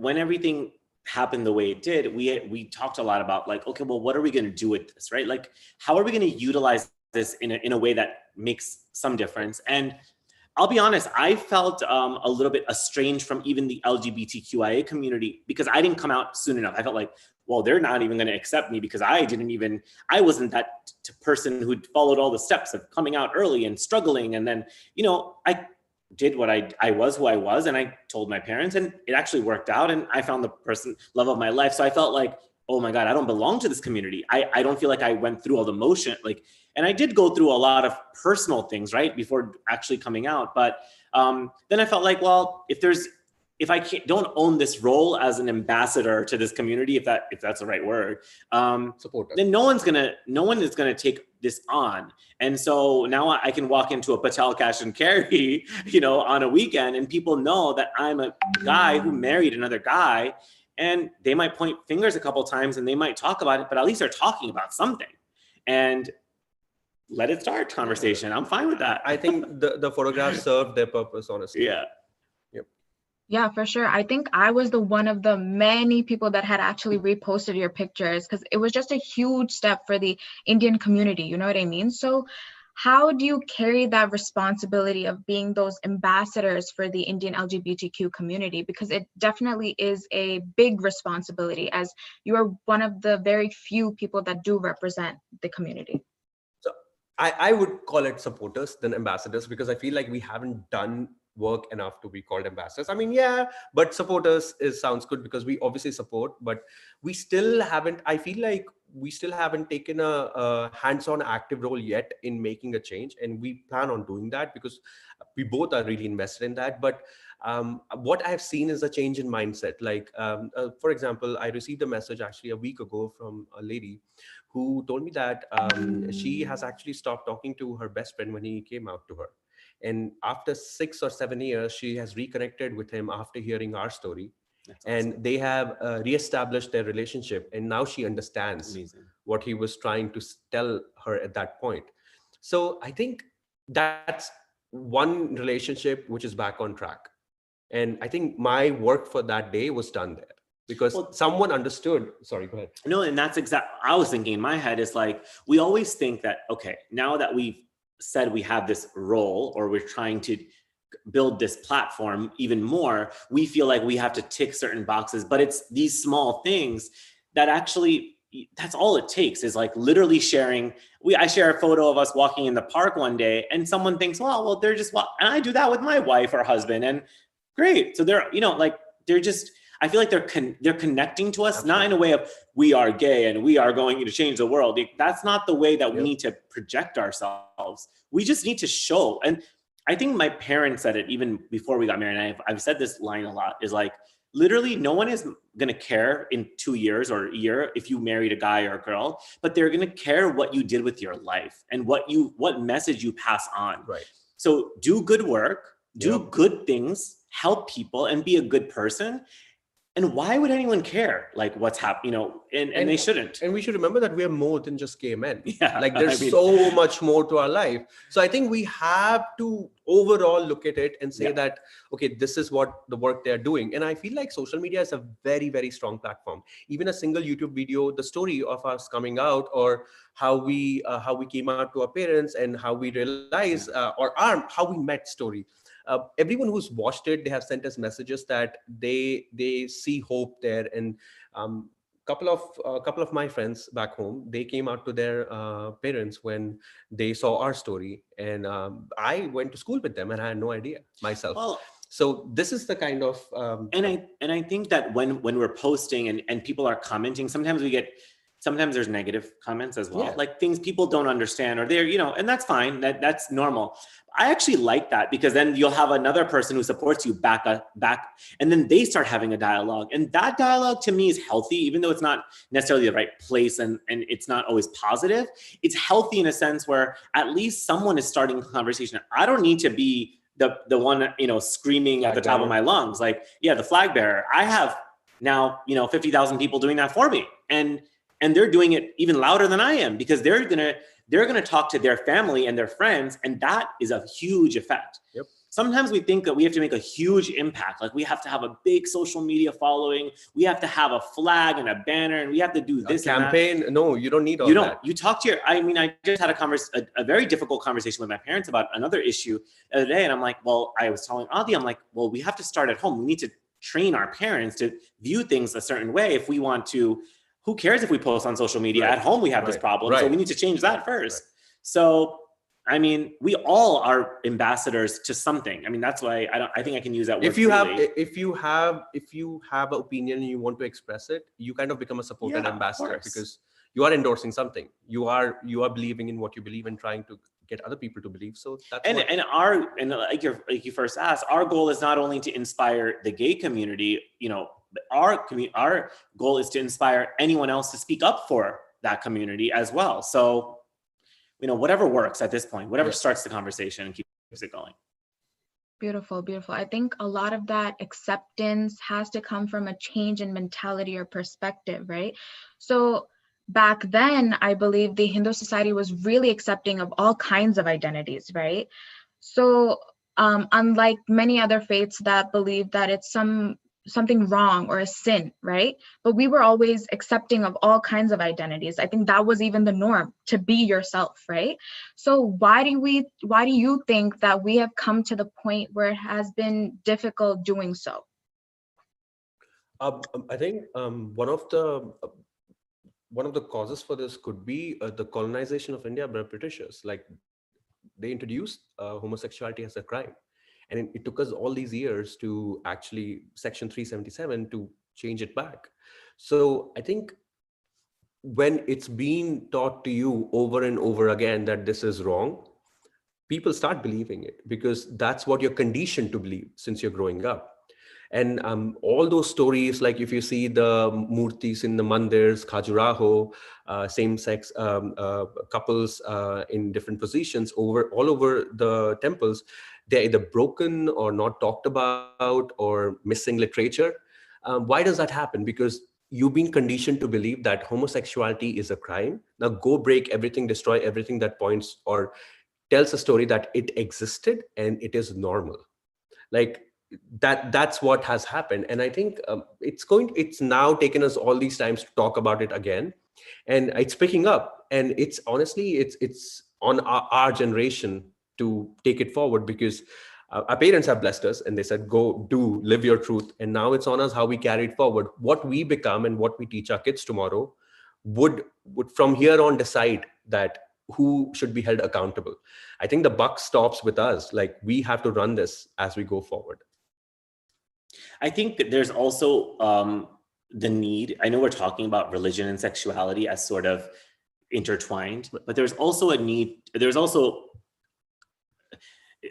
everything happened the way it did, we talked a lot about, like, okay, well, what are we going to do with this, right? Like, how are we going to utilize this in a way that makes some difference? And I'll be honest, I felt a little bit estranged from even the LGBTQIA community, because I didn't come out soon enough. I felt like, well, they're not even going to accept me because I wasn't that person who followed all the steps of coming out early and struggling. And then, I did what I was who I was, and I told my parents, and it actually worked out, and I found the love of my life. So I felt like, oh my God, I don't belong to this community. I don't feel like I went through all the motion, and I did go through a lot of personal things, right, before actually coming out. But then I felt like, well, if I don't own this role as an ambassador to this community, if that's the right word, then no one is gonna take this on. And so now I can walk into a Patel Cash and Carry, on a weekend, and people know that I'm a guy who married another guy, and they might point fingers a couple of times and they might talk about it, but at least they're talking about something. And let it start conversation. I'm fine with that. I think the photographs served their purpose, honestly. Yeah. Yeah, for sure. I think I was one of the many people that had actually reposted your pictures, because it was just a huge step for the Indian community. You know what I mean? So how do you carry that responsibility of being those ambassadors for the Indian LGBTQ community? Because it definitely is a big responsibility, as you are one of the very few people that do represent the community. So I would call it supporters than ambassadors, because I feel like we haven't done work enough to be called ambassadors. I mean, yeah, but supporters sounds good, because we obviously support, but we still haven't, I feel like we still haven't taken a hands-on active role yet in making a change. And we plan on doing that, because we both are really invested in that. But what I've seen is a change in mindset. Like, for example, I received a message actually a week ago from a lady who told me that she has actually stopped talking to her best friend when he came out to her. And after 6 or 7 years, she has reconnected with him after hearing our story. That's awesome. And they have reestablished their relationship. And now she understands what he was trying to tell her at that point. So I think that's one relationship which is back on track. And I think my work for that day was done there, because someone understood. Sorry, go ahead. No, and that's I was thinking in my head, is like, we always think that, okay, now that we've said we have this role, or we're trying to build this platform even more, we feel like we have to tick certain boxes. But it's these small things that actually, that's all it takes is like literally sharing. I share a photo of us walking in the park one day and someone thinks, well, they're just, and I do that with my wife or husband, and great. So they're, like they're just, I feel like they're connecting to us, not in a way of we are gay and we are going to change the world. That's not the way that we need to project ourselves. We just need to show. And I think my parents said it even before we got married. And I've said this line a lot, is like, literally no one is going to care in 2 years or a year if you married a guy or a girl, but they're going to care what you did with your life and what message you pass on. Right. So do good work, do good things, help people, and be a good person. And why would anyone care like what's happening, and they shouldn't. And we should remember that we are more than just gay men. Yeah, like there's so much more to our life. So I think we have to overall look at it and say that, okay, this is what the work they're doing. And I feel like social media is a very, very strong platform. Even a single YouTube video, the story of us coming out, or how we came out to our parents and how we realized how we met story. Everyone who's watched it, they have sent us messages that they see hope there. And couple of my friends back home, they came out to their parents when they saw our story, and I went to school with them, and I had no idea myself. Well, so this is the kind of and I think that when we're posting and people are commenting, sometimes there's negative comments as well, like things people don't understand, or they're, and that's fine. That's normal. I actually like that, because then you'll have another person who supports you back, and then they start having a dialogue. And that dialogue to me is healthy, even though it's not necessarily the right place and it's not always positive. It's healthy in a sense where at least someone is starting a conversation. I don't need to be the one, screaming at the top of my lungs. Like, the flag bearer. I have now, 50,000 people doing that for me. And they're doing it even louder than I am, because they're gonna talk to their family and their friends, and that is a huge effect. Yep. Sometimes we think that we have to make a huge impact, like we have to have a big social media following, we have to have a flag and a banner, and we have to do this campaign. And that. No, you don't need all that. You talk to I just had a very difficult conversation with my parents about another issue the other day, and I'm like, I was telling Adi, I'm like, we have to start at home. We need to train our parents to view things a certain way if we want to. Who cares if we post on social media? At home, we have this problem. So we need to change that first. So, we all are ambassadors to something. That's why I think I can use that word. If you have an opinion and you want to express it, you kind of become a supported ambassador, because you are endorsing something. You are believing in what you believe and trying to get other people to believe. So that's like you first asked, our goal is not only to inspire the gay community, our goal is to inspire anyone else to speak up for that community as well. So, whatever works at this point, whatever starts the conversation and keeps it going. Beautiful, beautiful. I think a lot of that acceptance has to come from a change in mentality or perspective, right? So back then, I believe the Hindu society was really accepting of all kinds of identities, right? So unlike many other faiths that believe that it's something wrong or a sin, right? But we were always accepting of all kinds of identities. I think that was even the norm, to be yourself, right? So why do you think that we have come to the point where it has been difficult doing so? I think one of the causes for this could be the colonization of India by Britishers. Like, they introduced homosexuality as a crime. And it took us all these years to actually Section 377 to change it back. So I think when it's being taught to you over and over again that this is wrong, people start believing it, because that's what you're conditioned to believe since you're growing up. And all those stories, like if you see the murtis in the mandirs, Khajuraho, same-sex couples in different positions all over the temples, they're either broken or not talked about or missing literature. Why does that happen? Because you've been conditioned to believe that homosexuality is a crime. Now go break everything, destroy everything that points or tells a story that it existed and it is normal. Like that's what has happened. And I think it's now taken us all these times to talk about it again, and it's picking up. And it's honestly, it's on our generation to take it forward, because our parents have blessed us and they said, go live your truth. And now it's on us how we carry it forward. What we become and what we teach our kids tomorrow would from here on decide that who should be held accountable. I think the buck stops with us. Like, we have to run this as we go forward. I think that there's also the need, I know we're talking about religion and sexuality as sort of intertwined, but there's also a need,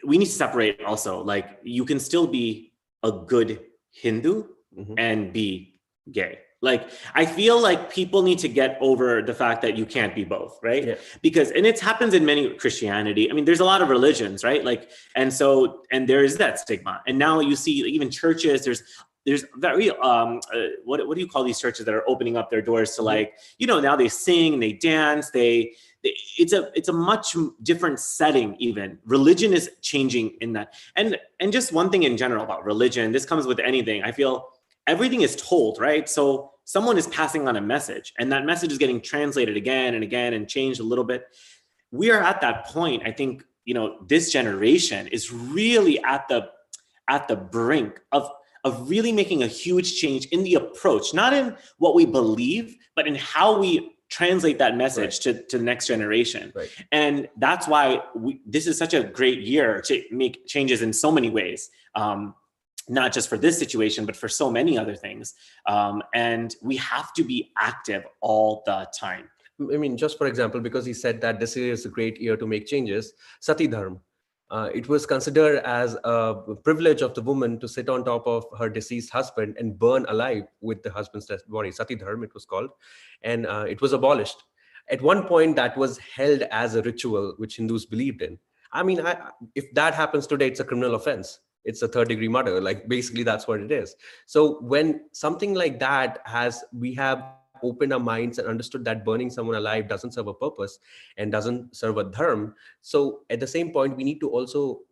we need to separate also, like, you can still be a good Hindu and be gay. Like, I feel like people need to get over the fact that you can't be both, right? Yeah. Because, and it happens in many Christianity. I mean, there's a lot of religions, right? Like, and there is that stigma. And now you see even churches, there's very, what do you call these churches that are opening up their doors to, like, you know, now they sing, they dance, it's a much different setting. Even religion is changing in that. And just one thing in general about religion, this comes with anything. I feel everything is told, right? So someone is passing on a message, and that message is getting translated again and again and changed a little bit. We are at that point. I think, you know, this generation is really at the brink of really making a huge change in the approach, not in what we believe, but in how we translate that message to the next generation. Right. And that's why this is such a great year to make changes in so many ways. Not just for this situation, but for so many other things. And we have to be active all the time. I mean, just for example, because he said that this is a great year to make changes, Sati Dharma. It was considered as a privilege of the woman to sit on top of her deceased husband and burn alive with the husband's dead body. Sati Dharma, it was called. And it was abolished. At one point, that was held as a ritual which Hindus believed in. I mean, if that happens today, it's a criminal offense. It's a third-degree murder. Like, basically, that's what it is. So when something like that we have opened our minds and understood that burning someone alive doesn't serve a purpose and doesn't serve a dharma. So at the same point, we need to also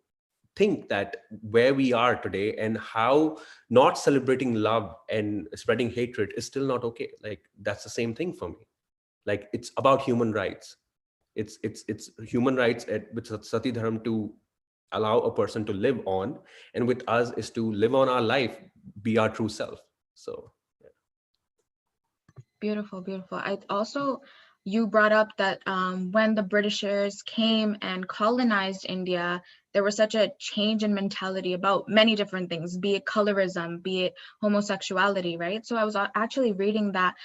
think that where we are today and how not celebrating love and spreading hatred is still not okay. Like, that's the same thing for me. Like, it's about human rights. It's human rights with Sati Dharma to allow a person to live on, and with us is to live on our life, be our true self. So yeah. Beautiful, beautiful. You brought up that when the Britishers came and colonized India, there was such a change in mentality about many different things, be it colorism, be it homosexuality, right? So I was actually reading that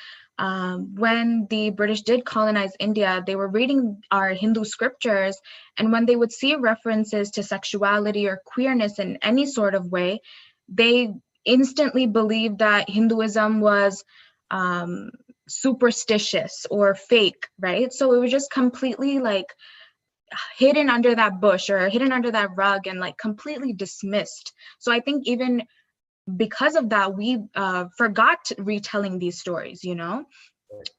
when the British did colonize India, they were reading our Hindu scriptures, and when they would see references to sexuality or queerness in any sort of way, they instantly believed that Hinduism was superstitious or fake, right? So it was just completely like hidden under that bush or hidden under that rug and like completely dismissed. So I think even because of that, we forgot retelling these stories, you know?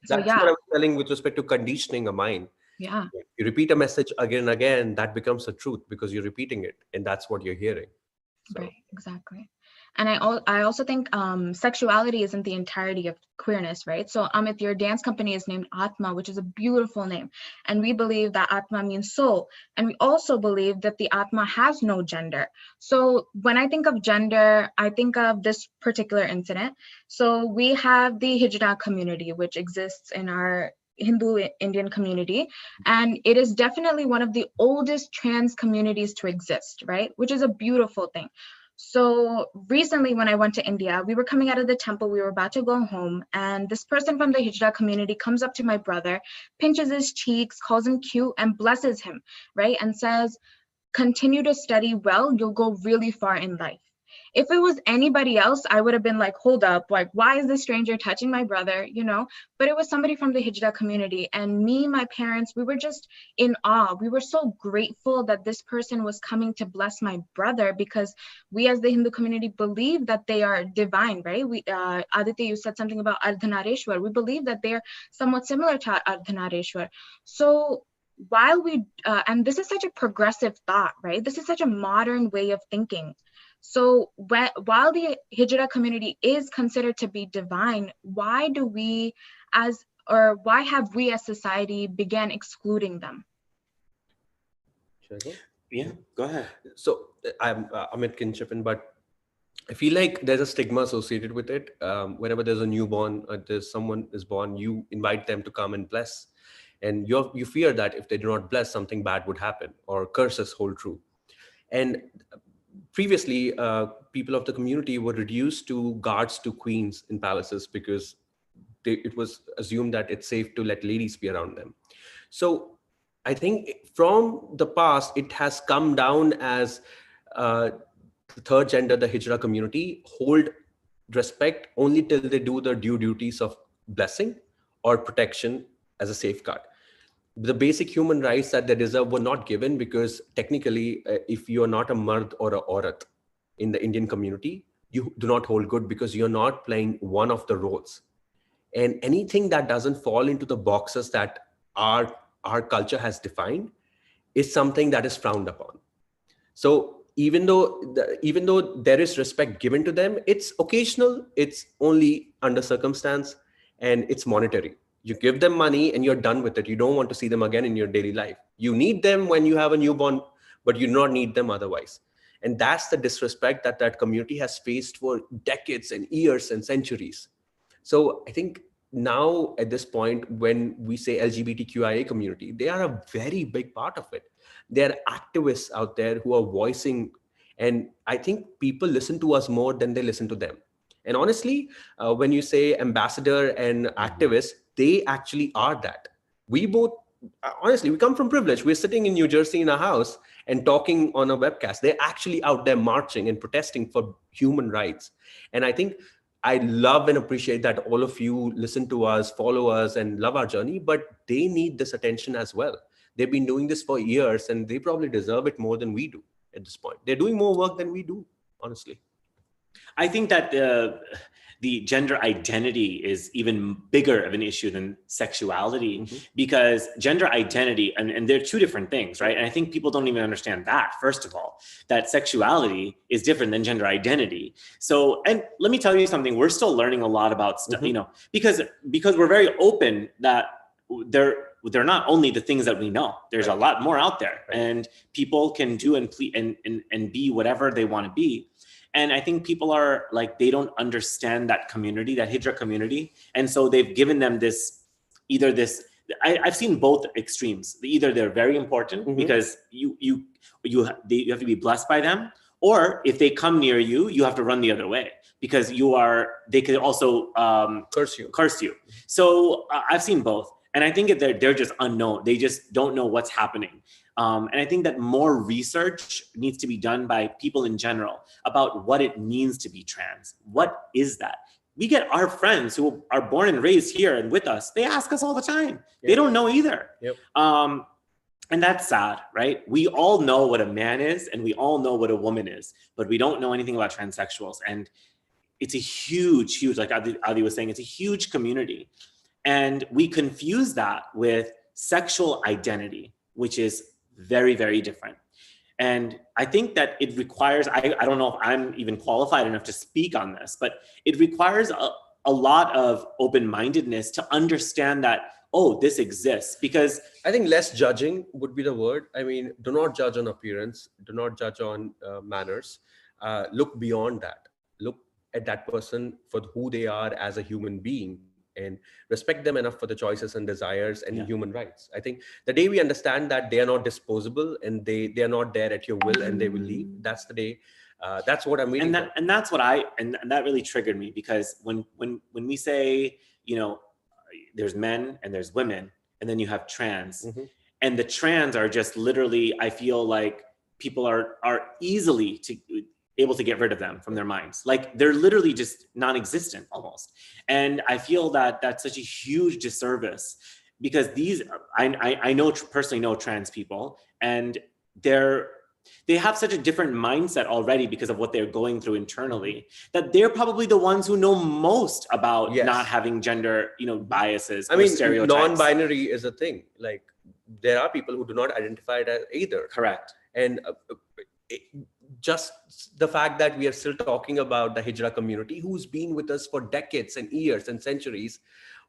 That's what I was telling with respect to conditioning a mind. Yeah. You repeat a message again and again, that becomes the truth because you're repeating it and that's what you're hearing. So. Right, exactly. And I also think sexuality isn't the entirety of queerness, right? So Amit, your dance company is named AATMA, which is a beautiful name. And we believe that AATMA means soul. And we also believe that the AATMA has no gender. So when I think of gender, I think of this particular incident. So we have the Hijra community, which exists in our Hindu Indian community. And it is definitely one of the oldest trans communities to exist, right? Which is a beautiful thing. So recently when I went to India, we were coming out of the temple, we were about to go home, and this person from the Hijra community comes up to my brother, pinches his cheeks, calls him cute, and blesses him, right? And says, continue to study well, you'll go really far in life. If it was anybody else, I would have been like, hold up, like, why is this stranger touching my brother, you know? But it was somebody from the Hijra community, and me, my parents, we were just in awe. We were so grateful that this person was coming to bless my brother, because we as the Hindu community believe that they are divine, right? We, Aditya, you said something about Ardhanarishwar. We believe that they're somewhat similar to Ardhanarishwar. So while and this is such a progressive thought, right? This is such a modern way of thinking. So while the Hijra community is considered to be divine, why have we as society began excluding them? Should I go? Yeah, go ahead. So I'm Amit can chip in, but I feel like there's a stigma associated with it. Whenever there's a newborn, there's someone is born, you invite them to come and bless, and you fear that if they do not bless, something bad would happen or curses hold true. And previously, people of the community were reduced to guards to queens in palaces because it was assumed that it's safe to let ladies be around them. So I think from the past, it has come down as uh, the third gender, the Hijra community, hold respect only till they do the due duties of blessing or protection as a safeguard. The basic human rights that they deserve were not given because technically, if you are not a mard or a aurat in the Indian community, you do not hold good because you're not playing one of the roles. And anything that doesn't fall into the boxes that our culture has defined is something that is frowned upon. So even though there is respect given to them, it's occasional, it's only under circumstance, and it's monetary. You give them money and you're done with it. You don't want to see them again in your daily life. You need them when you have a newborn, but you do not need them otherwise. And that's the disrespect that that community has faced for decades and years and centuries. So I think now at this point, when we say LGBTQIA community, they are a very big part of it. There are activists out there who are voicing, and I think people listen to us more than they listen to them. And honestly, when you say ambassador and activist, they actually are that. We both, honestly, we come from privilege. We're sitting in New Jersey in a house and talking on a webcast. They're actually out there marching and protesting for human rights. And I think I love and appreciate that all of you listen to us, follow us, and love our journey, but they need this attention as well. They've been doing this for years and they probably deserve it more than we do at this point. They're doing more work than we do, honestly. I think that the gender identity is even bigger of an issue than sexuality, because gender identity, and they're two different things, right? And I think people don't even understand that, first of all, that sexuality is different than gender identity. So, and let me tell you something, we're still learning a lot about stuff, you know, because we're very open that they're not only the things that we know. There's a lot more out there, and people can do and be whatever they want to be. And I think people are like, they don't understand that community, that Hijra community. And so they've given them I've seen both extremes. Either they're very important because you have to be blessed by them, or if they come near you, you have to run the other way because they could also curse you. So I've seen both. And I think they're just unknown. They just don't know what's happening. And I think that more research needs to be done by people in general about what it means to be trans. What is that? We get our friends who are born and raised here and with us. They ask us all the time. Yep. They don't know either. Yep. And that's sad, right? We all know what a man is and we all know what a woman is, but we don't know anything about transsexuals. And it's a huge, like Adi was saying, it's a huge community. And we confuse that with sexual identity, which is very, very different. And I think that it requires, I don't know if I'm even qualified enough to speak on this, but it requires a lot of open-mindedness to understand that, oh, this exists. Because I think less judging would be the word. I mean, do not judge on appearance, do not judge on manners. Look beyond that. Look at that person for who they are as a human being, and respect them enough for the choices and desires and human rights. I think the day we understand that they are not disposable and they are not there at your will and they will leave, that's the day. That's what I'm waiting for. And that's what and that really triggered me, because when we say, you know, there's men and there's women, and then you have trans, and the trans are just literally, I feel like people are easily able to get rid of them from their minds. Like they're literally just non-existent almost. And I feel that that's such a huge disservice, because I know personally know trans people, and they have such a different mindset already because of what they're going through internally, that they're probably the ones who know most about not having gender, biases. I mean, stereotypes. Non-binary is a thing. Like there are people who do not identify as either. Correct. And just the fact that we are still talking about the Hijra community, who's been with us for decades and years and centuries,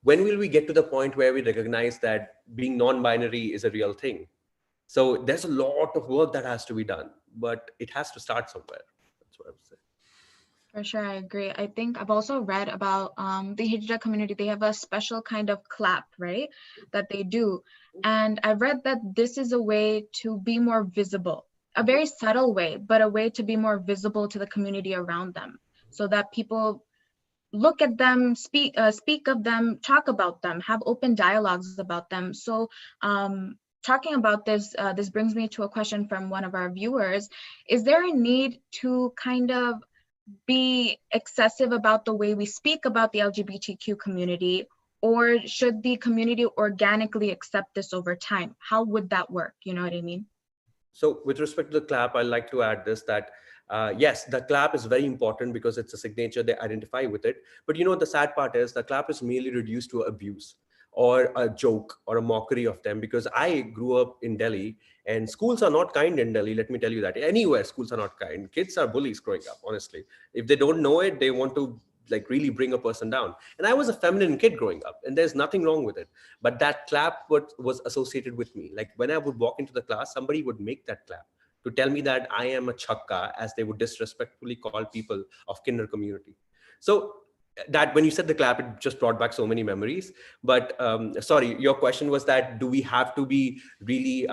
when will we get to the point where we recognize that being non-binary is a real thing? So there's a lot of work that has to be done, but it has to start somewhere. That's what I would say. For sure, I agree. I think I've also read about the Hijra community. They have a special kind of clap, right, that they do. And I read that this is a way to be more visible, a very subtle way, but a way to be more visible to the community around them, so that people look at them, speak of them, talk about them, have open dialogues about them. So talking about this, this brings me to a question from one of our viewers. Is there a need to kind of be excessive about the way we speak about the LGBTQ community, or should the community organically accept this over time? How would that work? You know what I mean? So with respect to the clap, I'd like to add this, that yes, the clap is very important because it's a signature, they identify with it. But you know, the sad part is the clap is merely reduced to abuse or a joke or a mockery of them, because I grew up in Delhi and schools are not kind in Delhi. Let me tell you that. Anywhere, schools are not kind. Kids are bullies growing up, honestly. If they don't know it, they want to like really bring a person down. And I was a feminine kid growing up, and there's nothing wrong with it. But that clap was associated with me. Like when I would walk into the class, somebody would make that clap to tell me that I am a chakka, as they would disrespectfully call people of Kinder community. So that when you said the clap, it just brought back so many memories. But sorry, your question was that, do we have to be really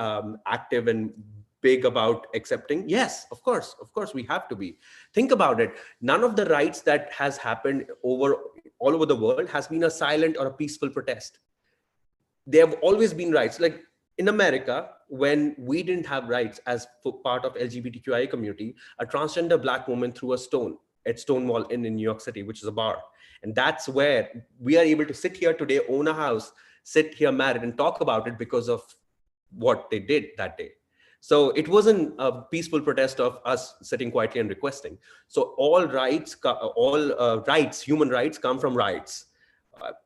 active and big about accepting? Yes, of course we have to be. Think about it. None of the rights that has happened all over the world has been a silent or a peaceful protest. There have always been rights. Like in America, when we didn't have rights as part of LGBTQIA community, a transgender Black woman threw a stone at Stonewall Inn in New York City, which is a bar. And that's where we are able to sit here today, own a house, sit here married, and talk about it because of what they did that day. So it wasn't a peaceful protest of us sitting quietly and requesting. So all rights, human rights come from rights.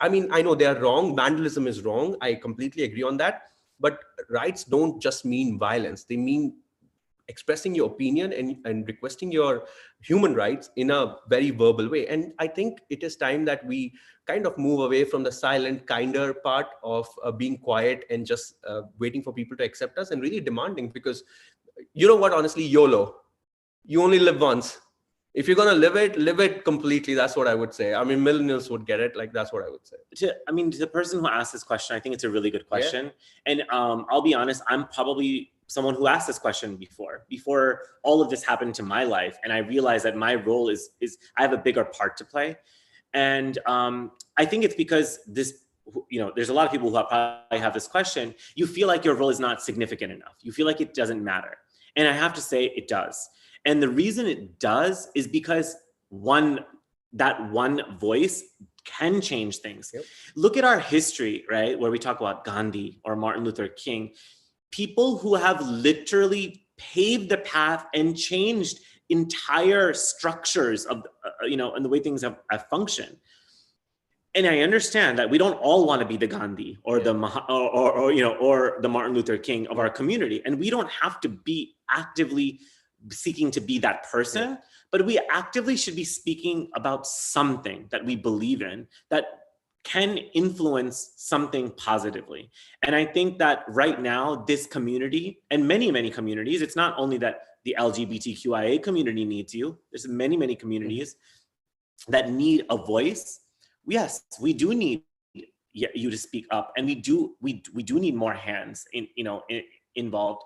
I mean, I know they are wrong. Vandalism is wrong. I completely agree on that. But rights don't just mean violence. They mean expressing your opinion and requesting your human rights in a very verbal way. And I think it is time that we kind of move away from the silent, kinder part of being quiet and just waiting for people to accept us, and really demanding. Because you know what, honestly, YOLO, you only live once. If you're going to live it completely. That's what I would say. I mean, millennials would get it. Like, that's what I would say. To the person who asked this question, I think it's a really good question. Yeah. And I'll be honest, I'm probably someone who asked this question before all of this happened to my life. And I realized that my role is I have a bigger part to play. And I think it's because this, there's a lot of people who probably have this question. You feel like your role is not significant enough. You feel like it doesn't matter. And I have to say it does. And the reason it does is because that one voice can change things. Yep. Look at our history, right? Where we talk about Gandhi or Martin Luther King, people who have literally paved the path and changed entire structures of, and the way things have functioned. And I understand that we don't all want to be the Gandhi or the or the Martin Luther King of our community, and we don't have to be actively seeking to be that person, but we actively should be speaking about something that we believe in that can influence something positively. And I think that right now, this community and many, many communities, it's not only that the LGBTQIA community needs you, there's many, many communities that need a voice. Yes, we do need you to speak up, and we do need more hands involved.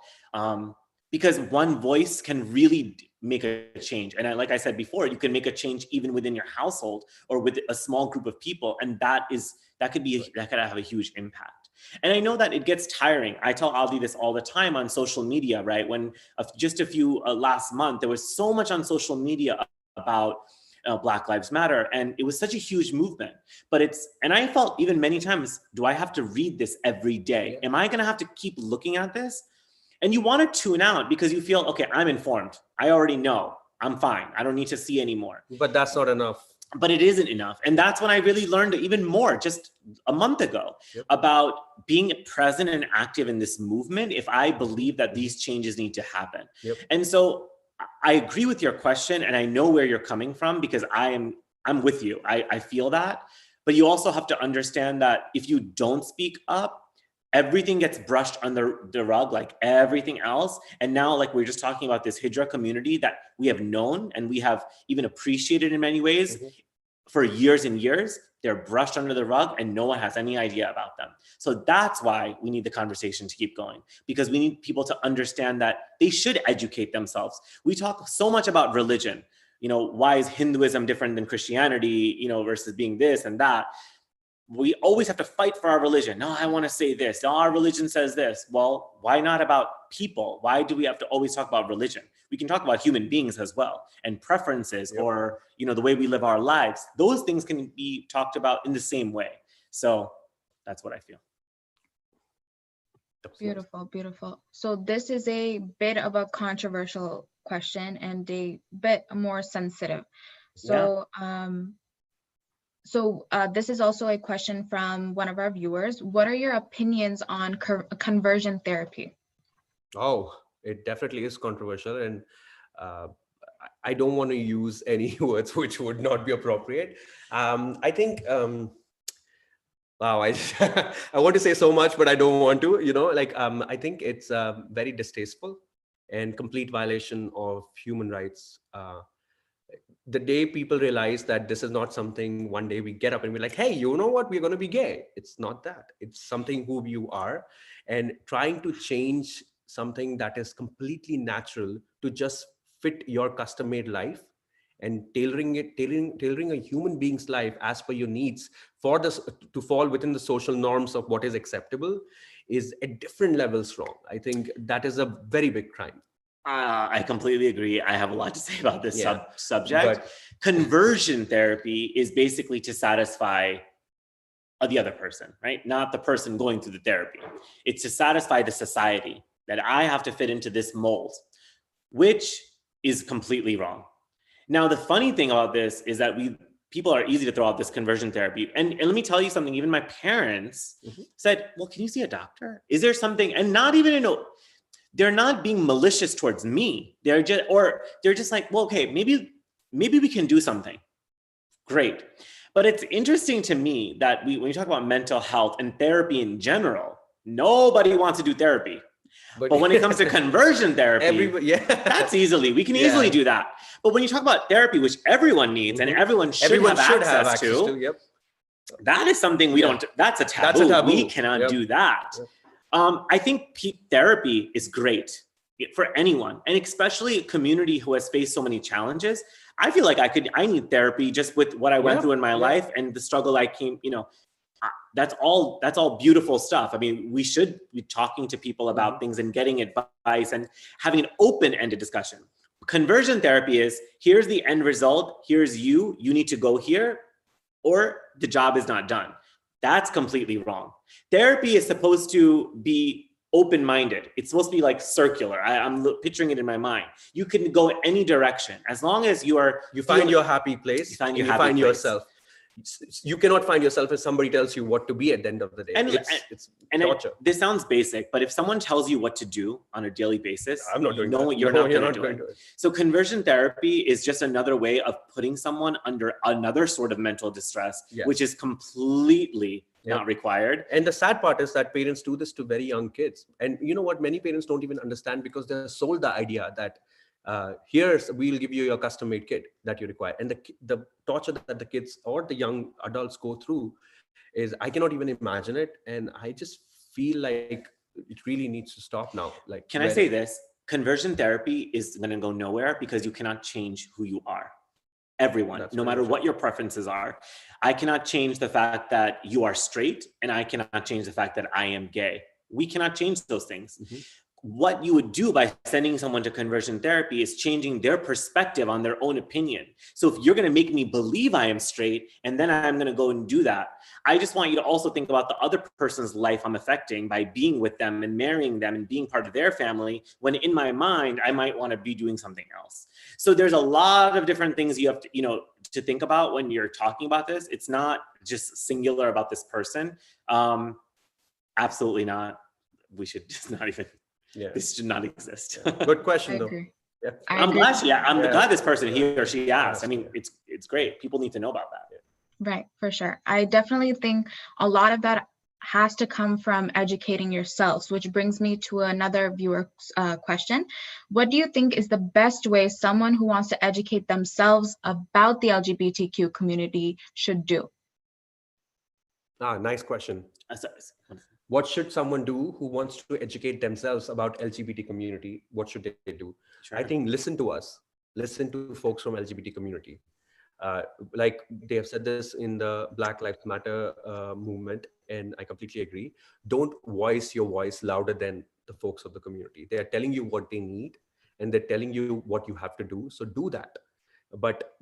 Because one voice can really make a change. And like I said before, you can make a change even within your household or with a small group of people. And that could have a huge impact. And I know that it gets tiring. I tell Aldi this all the time on social media, right? When just a few last month, there was so much on social media about Black Lives Matter. And it was such a huge movement, and I felt even many times, do I have to read this every day? Am I gonna have to keep looking at this? And you want to tune out because you feel, okay, I'm informed. I already know. I'm fine. I don't need to see anymore. But that's not enough. But it isn't enough. And that's when I really learned even more just a month ago about being present and active in this movement if I believe that these changes need to happen. And so I agree with your question, and I know where you're coming from because I'm with you. I feel that. But you also have to understand that if you don't speak up, everything gets brushed under the rug, like everything else. And now, like we're just talking about this Hijra community that we have known and we have even appreciated in many ways for years and years. They're brushed under the rug and no one has any idea about them. So that's why we need the conversation to keep going, because we need people to understand that they should educate themselves. We talk so much about religion. You know, why is Hinduism different than Christianity, you know, versus being this and that? We always have to fight for our religion. No, I want to say this. No, our religion says this. Well, why not about people? Why do we have to always talk about religion? We can talk about human beings as well, and preferences, or, you know, the way we live our lives. Those things can be talked about in the same way. So that's what I feel. Beautiful, beautiful. So this is a bit of a controversial question and a bit more sensitive. So, this is also a question from one of our viewers. What are your opinions on conversion therapy? Oh, it definitely is controversial, and I don't want to use any words which would not be appropriate. I think, wow, I want to say so much, but I don't want to, you know, like, I think it's very distasteful and complete violation of human rights. The day people realize that this is not something one day we get up and we're like, hey, you know what, we're going to be gay. It's not that. It's something who you are, and trying to change something that is completely natural to just fit your custom-made life, and tailoring a human being's life as per your needs for this to fall within the social norms of what is acceptable, is at different levels wrong. I think that is a very big crime. I completely agree. I have a lot to say about this subject. Conversion therapy is basically to satisfy the other person, right? Not the person going through the therapy. It's to satisfy the society that I have to fit into this mold, which is completely wrong. Now, the funny thing about this is that people are easy to throw out this conversion therapy. And let me tell you something, even my parents said, well, can you see a doctor? Is there something? And not even they're not being malicious towards me. They're just like, well, okay, maybe we can do something. Great. But it's interesting to me that when you talk about mental health and therapy in general, nobody wants to do therapy. But when it comes to conversion therapy, that's we can easily do that. But when you talk about therapy, which everyone needs and everyone should have access to, that is something that's a taboo. That's a taboo. We cannot do that. I think therapy is great for anyone, and especially a community who has faced so many challenges. I feel like I need therapy just with what I went through in my life and the struggle I came, that's all beautiful stuff. I mean, we should be talking to people about things and getting advice and having an open-ended discussion. Conversion therapy is, here's the end result. Here's you need to go here, or the job is not done. That's completely wrong. Therapy is supposed to be open-minded. It's supposed to be like circular. I'm picturing it in my mind. You can go any direction as long as you find your happy place. You find yourself. You cannot find yourself if somebody tells you what to be at the end of the day. It's torture. This sounds basic, but if someone tells you what to do on a daily basis, I'm not doing that. You're not going to do it. So conversion therapy is just another way of putting someone under another sort of mental distress, which is completely not required. And the sad part is that parents do this to very young kids. And you know what? Many parents don't even understand, because they're sold the idea that we'll give you your custom-made kit that you require. And the torture that the kids or the young adults go through is, I cannot even imagine it. And I just feel like it really needs to stop now. Like, can I say this? Conversion therapy is going to go nowhere, because you cannot change who you are. Everyone, no matter what your preferences are. I cannot change the fact that you are straight, and I cannot change the fact that I am gay. We cannot change those things. What you would do by sending someone to conversion therapy is changing their perspective on their own opinion. So if you're going to make me believe I am straight, and then I'm going to go and do that, I just want you to also think about the other person's life I'm affecting by being with them and marrying them and being part of their family, when in my mind, I might want to be doing something else. So there's a lot of different things you have to think about when you're talking about this. It's not just singular about this person. Absolutely not. We should just not even... this should not exist. Good question, though. I'm glad this person, he or she asked. I mean, it's great. People need to know about that. Right, for sure. I definitely think a lot of that has to come from educating yourselves, which brings me to another viewer question. What do you think is the best way someone who wants to educate themselves about the LGBTQ community should do? Nice question. Sorry. What should someone do who wants to educate themselves about LGBT community? What should they do? Sure. I think listen to us, listen to folks from LGBT community. Like they have said this in the Black Lives Matter movement, and I completely agree. Don't voice your voice louder than the folks of the community. They are telling you what they need, and they're telling you what you have to do. So do that, but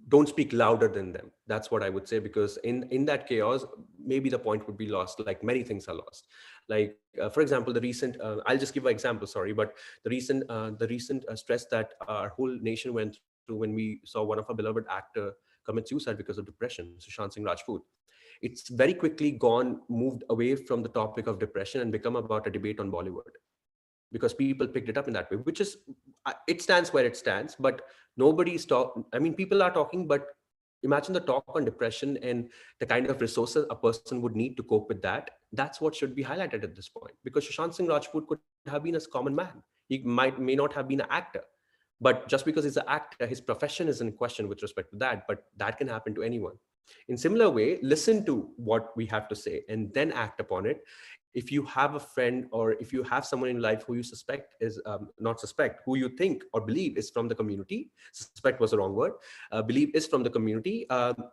don't speak louder than them. That's what I would say, because in that chaos, maybe the point would be lost. Like many things are lost. Like for example, the recent I'll just give an example, sorry, but the recent stress that our whole nation went through when we saw one of our beloved actor commit suicide because of depression, Sushant Singh Rajput. It's very quickly moved away from the topic of depression and become about a debate on Bollywood, because people picked it up in that way, which is, it stands where it stands, but nobody's talking. I mean, people are talking, but imagine the talk on depression and the kind of resources a person would need to cope with that. That's what should be highlighted at this point, because Sushant Singh Rajput could have been a common man. He may not have been an actor, but just because he's an actor, his profession is in question with respect to that, but that can happen to anyone. In similar way, listen to what we have to say and then act upon it. If you have a friend, or if you have someone in life who you suspect is not suspect, who you think or believe is from the community, suspect was the wrong word, believe is from the community,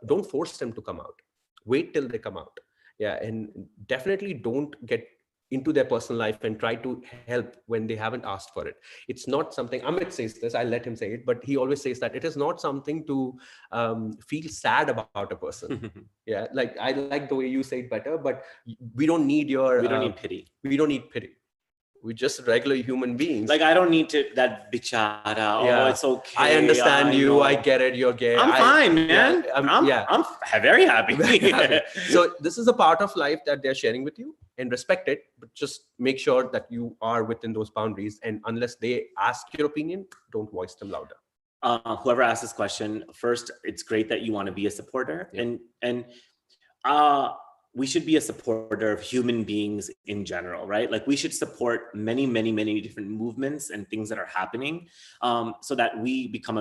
don't force them to come out. Wait till they come out. Yeah, and definitely don't get into their personal life and try to help when they haven't asked for it. It's not something, Amit says this, I'll let him say it, but he always says that it is not something to feel sad about a person. Yeah, like I like the way you say it better, but we don't need your... We don't need pity. We don't need pity. We're just regular human beings. Like, I don't need to, that bichara, Yeah. oh, it's okay. I understand you, know. I get it, you're gay. I'm fine, man. Yeah, I'm very happy. Very happy. So this is a part of life that they're sharing with you, and respect it, but just make sure that you are within those boundaries. And unless they ask your opinion, don't voice them louder. Whoever asked this question, first, it's great that you want to be a supporter. Yeah. And we should be a supporter of human beings in general, right? Like, we should support many, many, many different movements and things that are happening, so that we become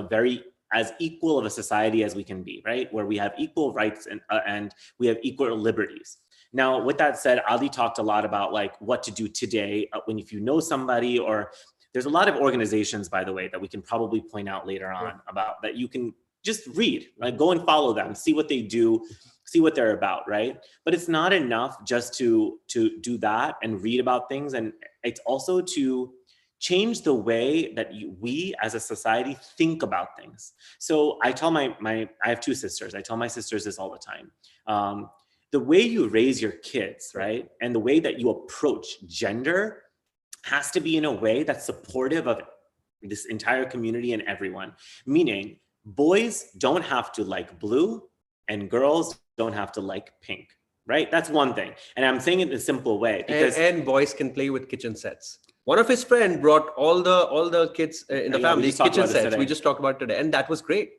as equal of a society as we can be, right? Where we have equal rights and we have equal liberties. Now, with that said, Ali talked a lot about like what to do today if you know somebody, or there's a lot of organizations, by the way, that we can probably point out later on about that you can just read, like go and follow them, see what they do, see what they're about, right? But it's not enough just to do that and read about things. And it's also to change the way that we as a society think about things. So I tell I have two sisters. I tell my sisters this all the time. The way you raise your kids, right? And the way that you approach gender has to be in a way that's supportive of this entire community and everyone. Meaning, boys don't have to like blue and girls don't have to like pink, right? That's one thing. And I'm saying it in a simple way because and boys can play with kitchen sets. One of his friends brought all the kids in the family kitchen sets. We just talked about it today, and that was great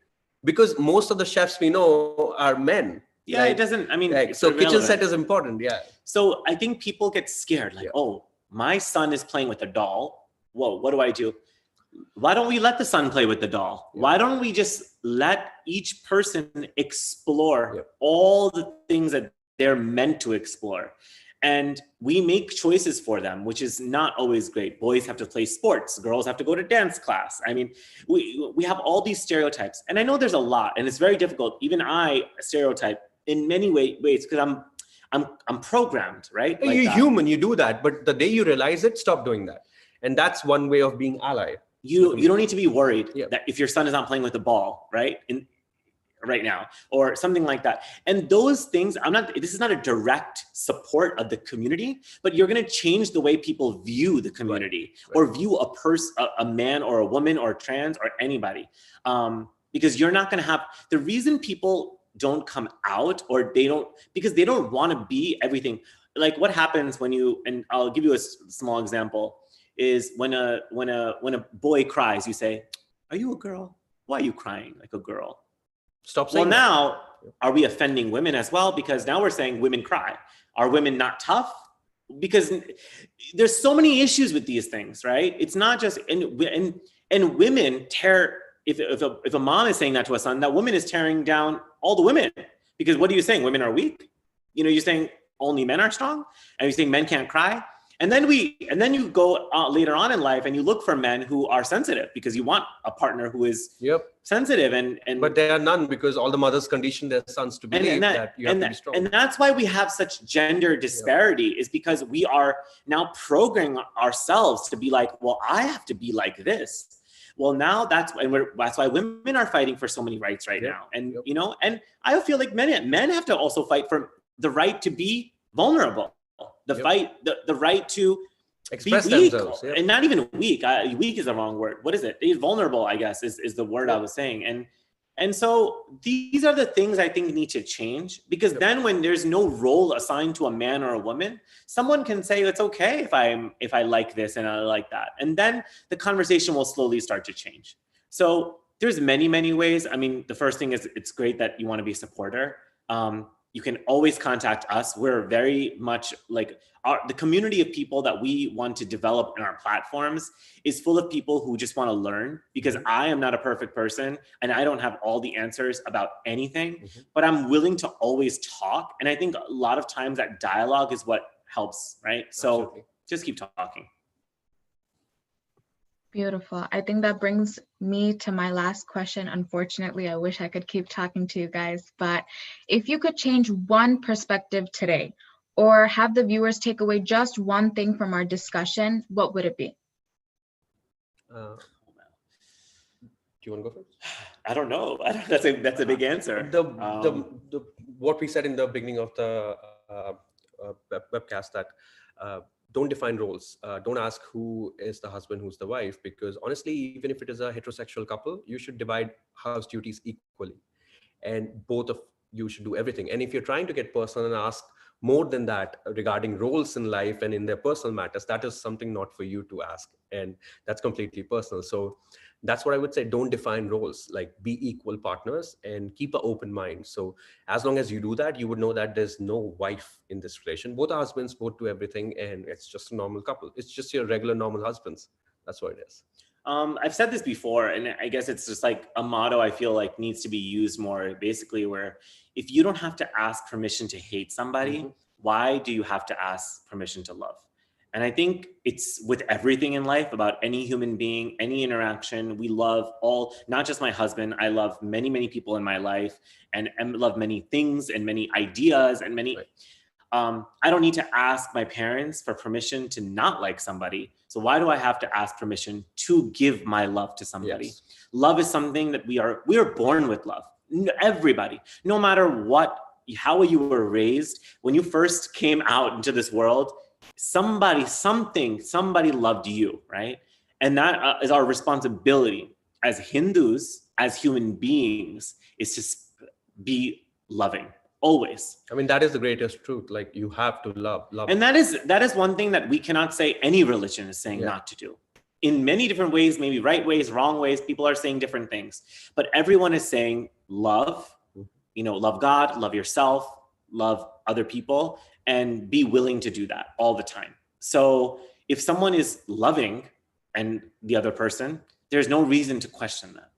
because most of the chefs we know are men. Yeah, it doesn't. I mean, so kitchen set is important. Yeah. So I think people get scared, like, oh, my son is playing with a doll. Whoa, what do I do? Why don't we let the son play with the doll? Why don't we just let each person explore all the things that they're meant to explore? And we make choices for them, which is not always great. Boys have to play sports. Girls have to go to dance class. I mean, we have all these stereotypes. And I know there's a lot, and it's very difficult. Even I stereotype in many ways because I'm programmed, right? Like you're human, you do that. But the day you realize it, stop doing that. And that's one way of being ally. You don't need to be worried that if your son is not playing with the ball, right? Right now, or something like that. And those things, this is not a direct support of the community, but you're going to change the way people view the community or view a man or a woman or trans or anybody. Because you're not going to have, the reason people don't come out because they don't want to be everything. Like what happens and I'll give you a small example, is when a boy cries, you say, "Are you a girl? Why are you crying like a girl?" Stop saying now are we offending women as well? Because now we're saying women cry. Are women not tough? Because there's so many issues with these things, right? It's not just, and women tear, if a mom is saying that to a son, that woman is tearing down all the women. Because what are you saying? Women are weak? You know, you're saying only men are strong? And you're saying men can't cry? And then you go later on in life and you look for men who are sensitive, because you want a partner who is sensitive. But there are none, because all the mothers condition their sons to believe that you have to be strong. And that's why we have such gender disparity, is because we are now programming ourselves to be like, well, I have to be like this. Well, now that's why women are fighting for so many rights right now. And, you know, and I feel like men have to also fight for the right to be vulnerable. The right to express be weak, themselves, and not even weak. Weak is the wrong word. What is it? Vulnerable, I guess, is the word I was saying. And so these are the things I think need to change, because then when there's no role assigned to a man or a woman, someone can say it's okay if I like this and I like that, and then the conversation will slowly start to change. So there's many ways. I mean, the first thing is it's great that you want to be a supporter. You can always contact us. We're very much like the community of people that we want to develop in our platforms is full of people who just want to learn, because I am not a perfect person and I don't have all the answers about anything, but I'm willing to always talk. And I think a lot of times that dialogue is what helps, right? So just keep talking. Beautiful. I think that brings me to my last question. Unfortunately, I wish I could keep talking to you guys, but if you could change one perspective today, or have the viewers take away just one thing from our discussion, what would it be? Do you want to go first? I don't know. That's a big answer. The what we said in the beginning of the webcast, that don't define roles. Don't ask who is the husband, who's the wife, because honestly, even if it is a heterosexual couple, you should divide house duties equally, and both of you should do everything. And if you're trying to get personal and ask more than that regarding roles in life and in their personal matters, that is something not for you to ask, and that's completely personal. So that's what I would say. Don't define roles, like be equal partners and keep an open mind. So as long as you do that, you would know that there's no wife in this relation. Both are husbands, both do everything, and it's just a normal couple. It's just your regular normal husbands. That's what it is. I've said this before, and I guess it's just like a motto I feel like needs to be used more, basically, where if you don't have to ask permission to hate somebody, why do you have to ask permission to love? And I think it's with everything in life, about any human being, any interaction. We love all, not just my husband. I love many people in my life, and love many things and many ideas and many. I don't need to ask my parents for permission to not like somebody. So why do I have to ask permission to give my love to somebody? Yes. Love is something that we are born with love. Everybody, no matter how you were raised, when you first came out into this world, somebody loved you, right? And that is our responsibility as Hindus, as human beings, is to be loving. Always. I mean, that is the greatest truth. Like, you have to love. And that is one thing that we cannot say any religion is saying not to do. In many different ways, maybe right ways, wrong ways, people are saying different things. But everyone is saying love, love God, love yourself, love other people, and be willing to do that all the time. So if someone is loving and the other person, there's no reason to question that.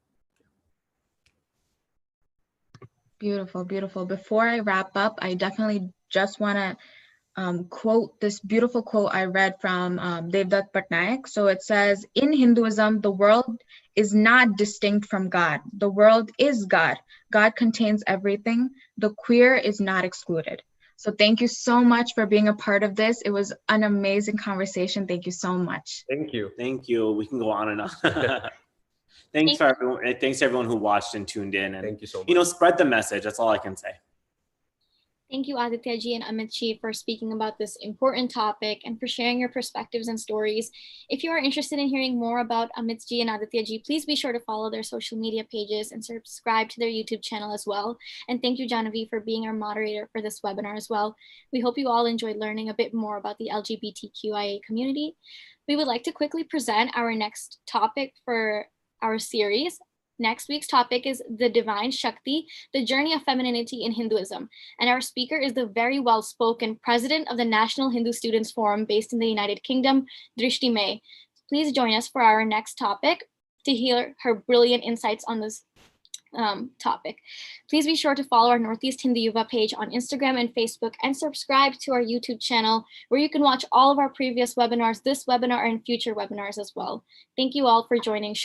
Beautiful, beautiful. Before I wrap up, I definitely just want to quote this beautiful quote I read from Devdutt Patnaik. So it says, in Hinduism, the world is not distinct from God. The world is God. God contains everything. The queer is not excluded. So thank you so much for being a part of this. It was an amazing conversation. Thank you so much. Thank you. Thank you. We can go on and on. Thanks to everyone who watched and tuned in. And, thank you so much. Spread the message. That's all I can say. Thank you, Aditya ji and Amit ji, for speaking about this important topic and for sharing your perspectives and stories. If you are interested in hearing more about Amit ji and Aditya ji, please be sure to follow their social media pages and subscribe to their YouTube channel as well. And thank you, Janavi, for being our moderator for this webinar as well. We hope you all enjoyed learning a bit more about the LGBTQIA community. We would like to quickly present our next topic for our series. Next week's topic is the Divine Shakti, the journey of femininity in Hinduism. And our speaker is the very well-spoken president of the National Hindu Students Forum based in the United Kingdom, Drishti May. Please join us for our next topic to hear her brilliant insights on this topic. Please be sure to follow our Northeast Hindu Yuva page on Instagram and Facebook, and subscribe to our YouTube channel, where you can watch all of our previous webinars, this webinar, and future webinars as well. Thank you all for joining.